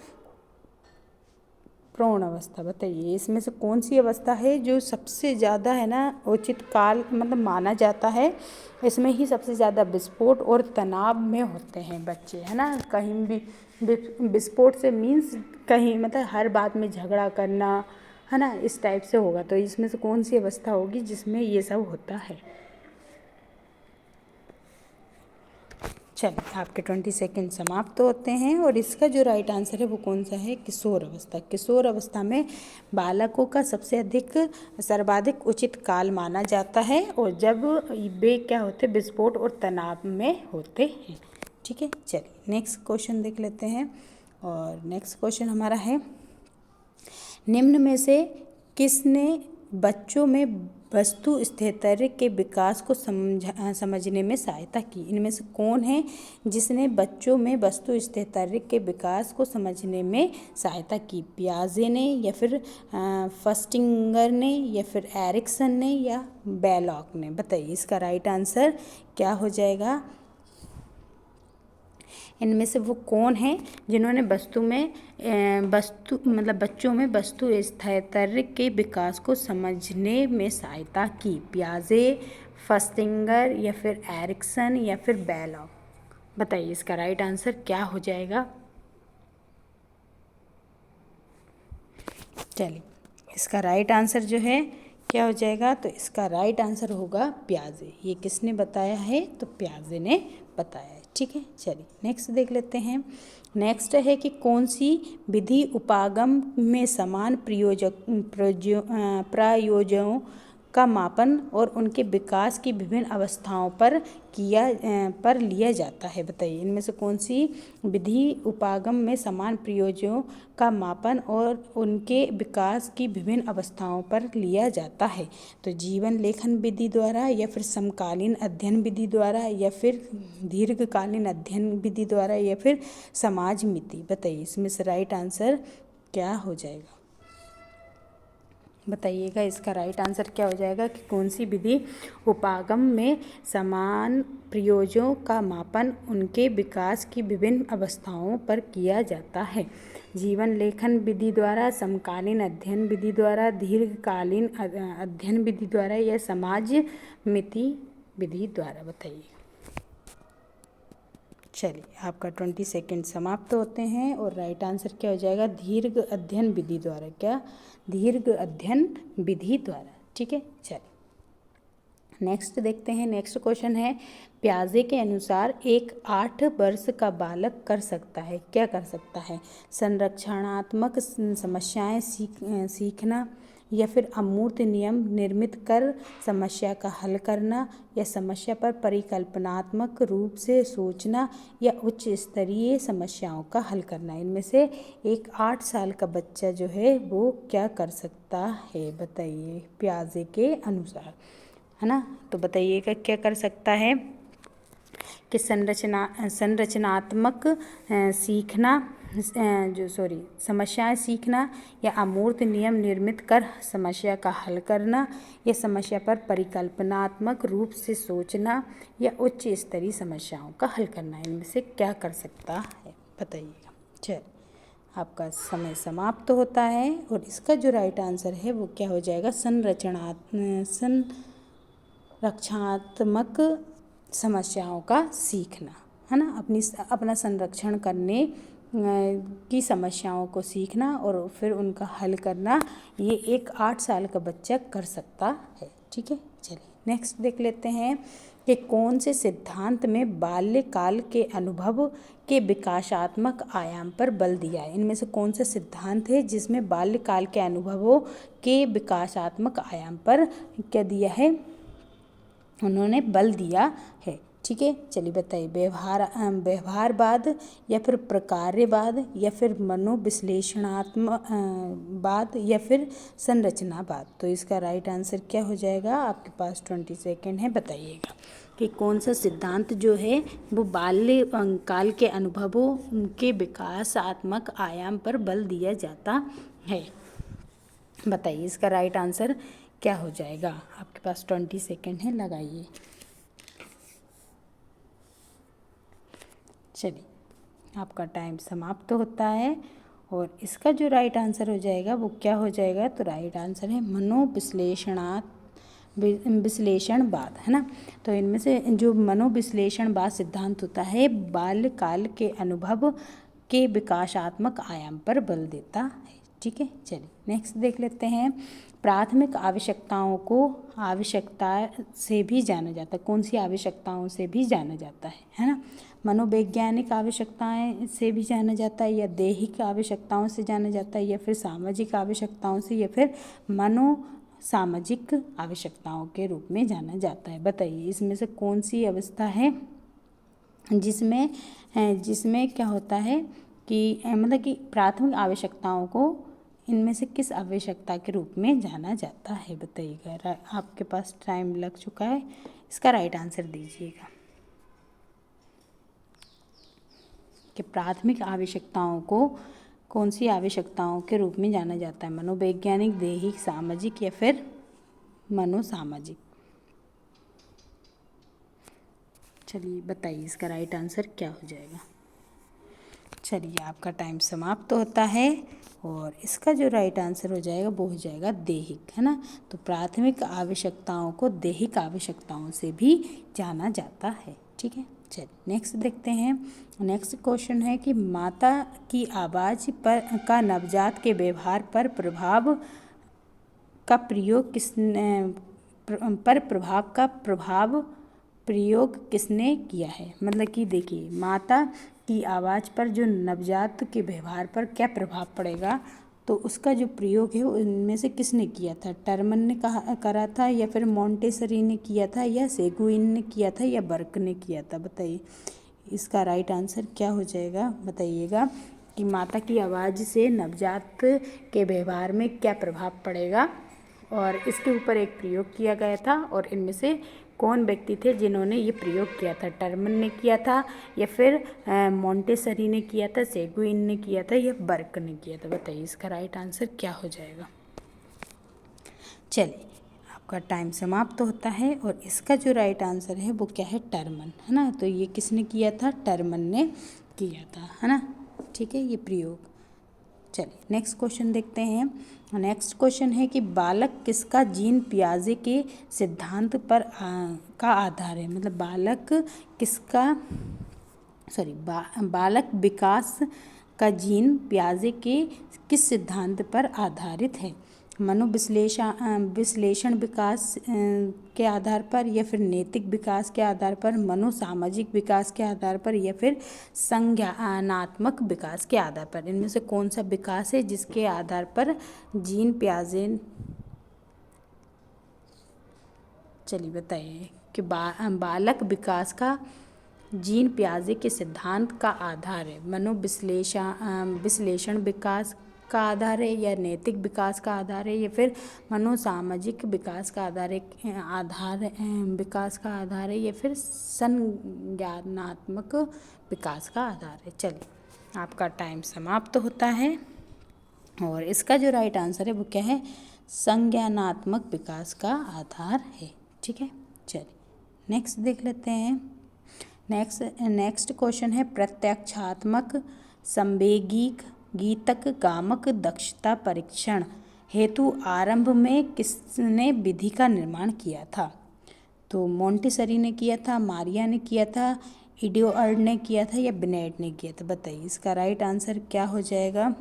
प्रौढ़ अवस्था। बताइए इसमें से कौन सी अवस्था है जो सबसे ज़्यादा है ना उचित काल मतलब माना जाता है। इसमें ही सबसे ज़्यादा विस्फोट और तनाव में होते हैं बच्चे, है ना। कहीं भी विस्फोट से मीन्स कहीं मतलब हर बात में झगड़ा करना, है ना, इस टाइप से होगा। तो इसमें से कौन सी अवस्था होगी जिसमें ये सब होता है। चलिए, आपके 20 सेकेंड समाप्त होते हैं और इसका जो राइट आंसर है वो कौन सा है, किशोर अवस्था। किशोर अवस्था में बालकों का सबसे अधिक सर्वाधिक उचित काल माना जाता है और जब वे क्या होते, विस्फोट और तनाव में होते हैं। ठीक है, चलिए नेक्स्ट क्वेश्चन देख लेते हैं। और नेक्स्ट क्वेश्चन हमारा है, निम्न में से किसने बच्चों में वस्तु स्थित्यर्थ के विकास को समझने में सहायता की। इनमें से कौन है जिसने बच्चों में वस्तु स्थित्यर्थ के विकास को समझने में सहायता की। पियाजे ने, या फिर फस्टिंगर ने, या फिर एरिक्सन ने, या बेलॉक ने। बताइए इसका राइट आंसर क्या हो जाएगा। इनमें से वो कौन है जिन्होंने बच्चों में वस्तु स्थित्यर्थ के विकास को समझने में सहायता की। पियाजे, फस्टिंगर, या फिर एरिक्सन, या फिर बेलॉक। बताइए इसका राइट आंसर क्या हो जाएगा। चलिए, इसका राइट आंसर जो है क्या हो जाएगा, तो इसका राइट आंसर होगा पियाजे। ये किसने बताया है, तो पियाजे ने बताया है। ठीक है, चलिए नेक्स्ट देख लेते हैं। नेक्स्ट है कि कौन सी विधि उपागम में समान प्रयोजनों का मापन और उनके विकास की विभिन्न अवस्थाओं पर लिया जाता है। बताइए इनमें से कौन सी विधि उपागम में समान प्रयोजनों का मापन और उनके विकास की विभिन्न अवस्थाओं पर लिया जाता है। तो जीवन लेखन विधि द्वारा, या फिर समकालीन अध्ययन विधि द्वारा, या फिर दीर्घकालीन अध्ययन विधि द्वारा, या फिर समाज मिति। बताइए इसमें से राइट आंसर क्या हो जाएगा। बताइएगा इसका राइट आंसर क्या हो जाएगा कि कौन सी विधि उपागम में समान प्रयोजों का मापन उनके विकास की विभिन्न अवस्थाओं पर किया जाता है। जीवन लेखन विधि द्वारा, समकालीन अध्ययन विधि द्वारा, दीर्घकालीन अध्ययन विधि द्वारा या समाज मिति विधि द्वारा। बताइए। चलिए, आपका 20 सेकेंड समाप्त होते हैं और राइट आंसर क्या हो जाएगा? दीर्घ अध्ययन विधि द्वारा। क्या? दीर्घ अध्ययन विधि द्वारा। ठीक है। चलिए नेक्स्ट देखते हैं। नेक्स्ट क्वेश्चन है, प्याजे के अनुसार एक 8 वर्ष का बालक कर सकता है, क्या कर सकता है? संरक्षणात्मक समस्याएं सीखना, या फिर अमूर्त नियम निर्मित कर समस्या का हल करना, या समस्या पर परिकल्पनात्मक रूप से सोचना, या उच्च स्तरीय समस्याओं का हल करना। इनमें से एक 8 साल का बच्चा जो है वो क्या कर सकता है? बताइए प्याजे के अनुसार, है ना। तो बताइएगा क्या कर सकता है कि संरचनात्मक सीखना, समस्याएं सीखना, या अमूर्त नियम निर्मित कर समस्या का हल करना, या समस्या पर परिकल्पनात्मक रूप से सोचना, या उच्च स्तरीय समस्याओं का हल करना। इनमें से क्या कर सकता है? बताइएगा। चलिए, आपका समय समाप्त होता है और इसका जो राइट आंसर है वो क्या हो जाएगा? रक्षात्मक समस्याओं का सीखना, है ना। अपना संरक्षण करने की समस्याओं को सीखना और फिर उनका हल करना, ये एक 8 साल का बच्चा कर सकता है। ठीक है। चलिए नेक्स्ट देख लेते हैं कि कौन से सिद्धांत में बाल्यकाल के अनुभव के विकासात्मक आयाम पर बल दिया है? इनमें से कौन सा सिद्धांत है जिसमें बाल्यकाल के अनुभवों के विकासात्मक आयाम पर क्या दिया है? उन्होंने बल दिया है। ठीक है। चलिए बताइए, व्यवहारवाद, या फिर प्रकार्यवाद, या फिर मनोविश्लेषणात्मक वाद, या फिर संरचनावाद। तो इसका राइट आंसर क्या हो जाएगा? आपके पास 20 सेकेंड है, बताइएगा कि कौन सा सिद्धांत जो है वो बाल्य काल के अनुभवों के विकासात्मक आयाम पर बल दिया जाता है। बताइए इसका राइट आंसर क्या हो जाएगा? आपके पास 20 सेकेंड है, लगाइए। चलिए, आपका टाइम समाप्त होता है और इसका जो राइट आंसर हो जाएगा वो क्या हो जाएगा? तो राइट आंसर है विश्लेषणवाद, है ना। तो इनमें से जो मनोविश्लेषणवाद सिद्धांत होता है बाल्यकाल के अनुभव के विकासात्मक आयाम पर बल देता है। ठीक है। चलिए नेक्स्ट देख लेते हैं। प्राथमिक आवश्यकताओं को आवश्यकता से भी जाना जाता है। कौन सी आवश्यकताओं से भी जाना जाता है ना? मनोवैज्ञानिक आवश्यकताएं से भी जाना जाता है, या दैहिक आवश्यकताओं से जाना जाता है, या फिर सामाजिक आवश्यकताओं से, या फिर सामाजिक आवश्यकताओं के रूप में जाना जाता है। बताइए इसमें से कौन सी अवस्था है जिसमें क्या होता है कि मतलब कि प्राथमिक आवश्यकताओं को इनमें से किस आवश्यकता के रूप में जाना जाता है? बताइएगा। आपके पास टाइम लग चुका है, इसका राइट आंसर दीजिएगा कि प्राथमिक आवश्यकताओं को कौन सी आवश्यकताओं के रूप में जाना जाता है? मनोवैज्ञानिक, दैहिक, सामाजिक, या फिर मनोसामाजिक। चलिए बताइए इसका राइट आंसर क्या हो जाएगा? चलिए, आपका टाइम समाप्त होता है और इसका जो राइट आंसर हो जाएगा वो हो जाएगा दैहिक, है ना। तो प्राथमिक आवश्यकताओं को दैहिक आवश्यकताओं से भी जाना जाता है। ठीक है। चलिए नेक्स्ट देखते हैं। नेक्स्ट क्वेश्चन है कि माता की आवाज़ का नवजात के व्यवहार पर प्रभाव का प्रयोग किसने किया है? मतलब कि देखिए, माता की आवाज़ पर जो नवजात के व्यवहार पर क्या प्रभाव पड़ेगा, तो उसका जो प्रयोग है उनमें से किसने किया था? टर्मन ने करा था, या फिर मोंटेसरी ने किया था, या सेगुइन ने किया था, या बर्क ने किया था? बताइए इसका राइट आंसर क्या हो जाएगा? बताइएगा कि माता की आवाज़ से नवजात के व्यवहार में क्या प्रभाव पड़ेगा, और इसके ऊपर एक प्रयोग किया गया था, और इनमें से कौन व्यक्ति थे जिन्होंने ये प्रयोग किया था? टर्मन ने किया था, या फिर मोंटेसरी ने किया था, सेगुइन ने किया था, या बर्क ने किया था? बताइए इसका राइट आंसर क्या हो जाएगा? चलिए, आपका टाइम समाप्त होता है और इसका जो राइट आंसर है वो क्या है, टर्मन, है ना। तो ये किसने किया था, टर्मन ने किया था, है ना। ठीक है, ये प्रयोग। चलिए नेक्स्ट क्वेश्चन देखते हैं। नेक्स्ट क्वेश्चन है कि बालक किसका जीन पियाजे के सिद्धांत पर का आधार है। मतलब बालक किसका, बालक विकास का जीन पियाजे के किस सिद्धांत पर आधारित है। विश्लेषण विकास के आधार पर, या फिर नैतिक विकास के आधार पर, मनोसामाजिक विकास के आधार पर, या फिर संज्ञानात्मक विकास के आधार पर। इनमें से कौन सा विकास है जिसके आधार पर जीन पियाजे, चलिए बताइए कि बालक विकास का जीन पियाजे के सिद्धांत का आधार है। विश्लेषण विकास का आधार है, या नैतिक विकास का आधार है, या फिर मनोसामाजिक विकास का विकास का आधार है, या फिर संज्ञानात्मक विकास का आधार है। चलिए, आपका टाइम समाप्त होता है और इसका जो राइट आंसर है वो क्या है, संज्ञानात्मक विकास का आधार है। ठीक है, चलिए नेक्स्ट देख लेते हैं। नेक्स्ट क्वेश्चन है, प्रत्यक्षात्मक संवेगीक गीतक गामक दक्षता परीक्षण हेतु आरंभ में किसने विधि का निर्माण किया था। तो मोंटेसरी ने किया था, मारिया ने किया था, इडियोअर्ड ने किया था, या बिनेट ने किया था। बताइए इसका राइट आंसर क्या हो जाएगा।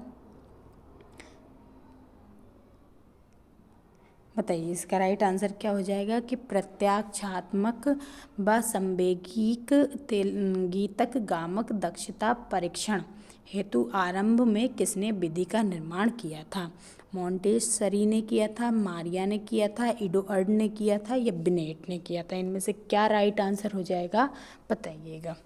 बताइए इसका राइट आंसर क्या हो जाएगा कि प्रत्याक्षात्मक व संवेगीक गीतक गामक दक्षता परीक्षण हेतु आरंभ में किसने विधि का निर्माण किया था। मोंटेसरी ने किया था, मारिया ने किया था, इडियोअर्ड ने किया था, या बिनेट ने किया था। इनमें से क्या राइट आंसर हो जाएगा बताइएगा।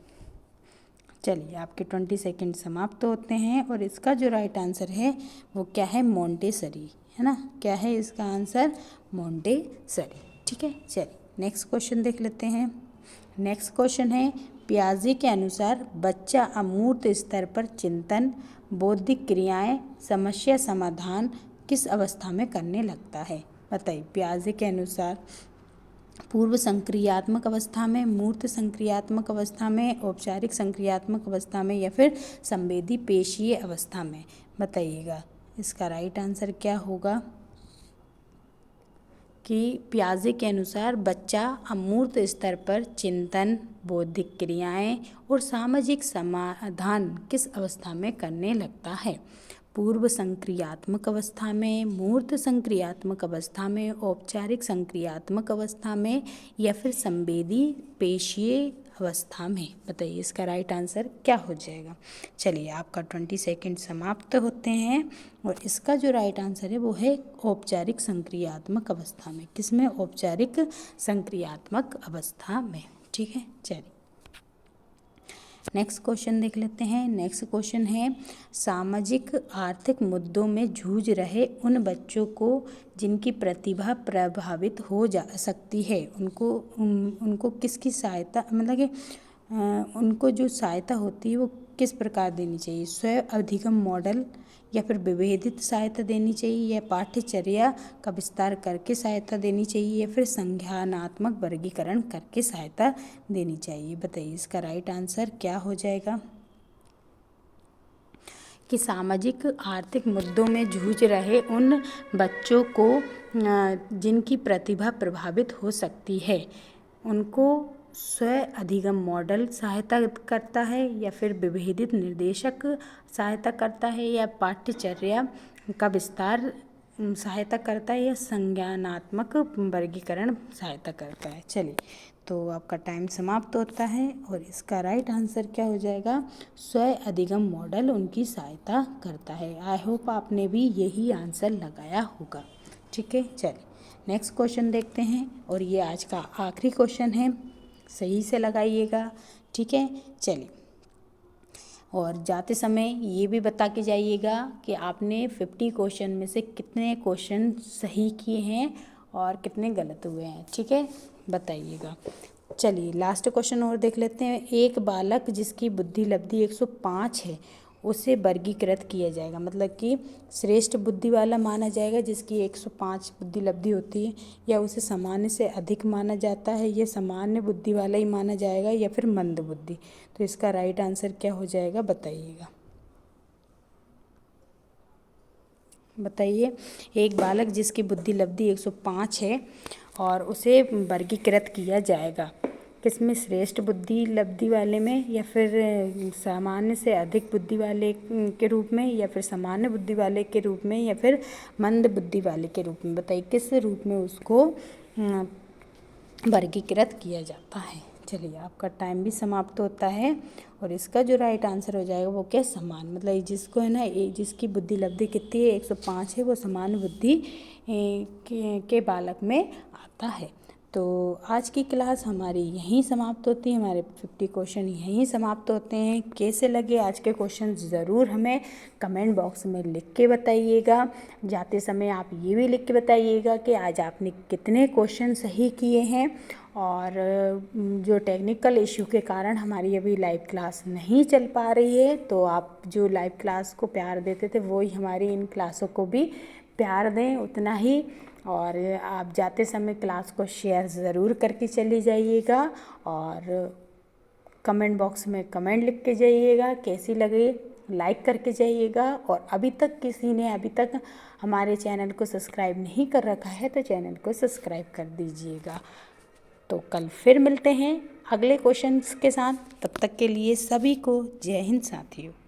चलिए, आपके 20 सेकंड समाप्त होते हैं और इसका जो राइट आंसर है वो क्या है, मोंटेसरी, है ना। क्या है इसका आंसर, मोंटेसरी। ठीक है, चलिए नेक्स्ट क्वेश्चन देख लेते हैं। नेक्स्ट क्वेश्चन है, पियाजे के अनुसार बच्चा अमूर्त स्तर पर चिंतन, बौद्धिक क्रियाएं, समस्या समाधान किस अवस्था में करने लगता है। बताइए पियाजे के अनुसार पूर्व संक्रियात्मक अवस्था में, मूर्त संक्रियात्मक अवस्था में, औपचारिक संक्रियात्मक अवस्था में, या फिर संवेदी पेशीय अवस्था में। बताइएगा इसका राइट आंसर क्या होगा कि पियाजे के अनुसार बच्चा अमूर्त स्तर पर चिंतन, बौद्धिक क्रियाएं और सामाजिक समाधान किस अवस्था में करने लगता है। पूर्व संक्रियात्मक अवस्था में, मूर्त संक्रियात्मक अवस्था में, औपचारिक संक्रियात्मक अवस्था में, या फिर संवेदी पेशीय अवस्था में। बताइए इसका राइट आंसर क्या हो जाएगा। चलिए, आपका 20 सेकंड समाप्त होते हैं और इसका जो राइट आंसर है वो है औपचारिक संक्रियात्मक अवस्था में। किसमें, औपचारिक संक्रियात्मक अवस्था में। ठीक है, चलिए नेक्स्ट क्वेश्चन देख लेते हैं। नेक्स्ट क्वेश्चन है, सामाजिक आर्थिक मुद्दों में जूझ रहे उन बच्चों को जिनकी प्रतिभा प्रभावित हो जा सकती है, उनको किसकी सहायता, मतलब कि उनको जो सहायता होती है वो किस प्रकार देनी चाहिए। स्व अधिगम मॉडल, या फिर विभेदित सहायता देनी चाहिए, या पाठ्यचर्या का विस्तार करके सहायता देनी चाहिए, या फिर संज्ञानात्मक वर्गीकरण करके सहायता देनी चाहिए। बताइए इसका राइट आंसर क्या हो जाएगा कि सामाजिक आर्थिक मुद्दों में जूझ रहे उन बच्चों को जिनकी प्रतिभा प्रभावित हो सकती है, उनको स्व अधिगम मॉडल सहायता करता है, या फिर विभेदित निर्देशक सहायता करता है, या पाठ्यचर्या का विस्तार सहायता करता है, या संज्ञानात्मक वर्गीकरण सहायता करता है। चलिए, तो आपका टाइम समाप्त होता है और इसका राइट आंसर क्या हो जाएगा, स्व अधिगम मॉडल उनकी सहायता करता है। आई होप आपने भी यही आंसर लगाया होगा। ठीक है, चलिए नेक्स्ट क्वेश्चन देखते हैं और ये आज का आखिरी क्वेश्चन है, सही से लगाइएगा। ठीक है, चलिए, और जाते समय ये भी बता के जाइएगा कि आपने 50 क्वेश्चन में से कितने क्वेश्चन सही किए हैं और कितने गलत हुए हैं। ठीक है, बताइएगा। चलिए लास्ट क्वेश्चन और देख लेते हैं। एक बालक जिसकी बुद्धि लब्धि 105 है उसे वर्गीकृत किया जाएगा। मतलब कि श्रेष्ठ बुद्धि वाला माना जाएगा जिसकी 105 बुद्धि लब्धि होती है, या उसे सामान्य से अधिक माना जाता है, या सामान्य बुद्धि वाला ही माना जाएगा, या फिर मंद बुद्धि। तो इसका राइट आंसर क्या हो जाएगा बताइएगा। बताइए। एक बालक जिसकी बुद्धि लब्धि 105 है और उसे वर्गीकृत किया जाएगा किसमें, श्रेष्ठ बुद्धि लब्धि वाले में, या फिर सामान्य से अधिक बुद्धि वाले के रूप में, या फिर सामान्य बुद्धि वाले के रूप में, या फिर मंद बुद्धि वाले के रूप में। बताइए किस रूप में उसको वर्गीकृत किया जाता है। चलिए आपका टाइम भी समाप्त होता है और इसका जो राइट आंसर हो जाएगा वो क्या, समान। मतलब जिसको है ना, जिसकी बुद्धि लब्धि कितनी है 105 है, वो समान बुद्धि के बालक में आता है। तो आज की क्लास हमारी यहीं समाप्त होती है, हमारे 50 क्वेश्चन यहीं समाप्त होते हैं। कैसे लगे आज के क्वेश्चन ज़रूर हमें कमेंट बॉक्स में लिख के बताइएगा। जाते समय आप ये भी लिख के बताइएगा कि आज आपने कितने क्वेश्चन सही किए हैं। और जो टेक्निकल इश्यू के कारण हमारी अभी लाइव क्लास नहीं चल पा रही है, तो आप जो लाइव क्लास को प्यार देते थे वही हमारी इन क्लासों को भी प्यार दें उतना ही। और आप जाते समय क्लास को शेयर ज़रूर करके चली जाइएगा और कमेंट बॉक्स में कमेंट लिख के जाइएगा कैसी लगे, लाइक करके जाइएगा। और अभी तक हमारे चैनल को सब्सक्राइब नहीं कर रखा है तो चैनल को सब्सक्राइब कर दीजिएगा। तो कल फिर मिलते हैं अगले क्वेश्चंस के साथ। तब तक के लिए सभी को जय हिंद साथियों।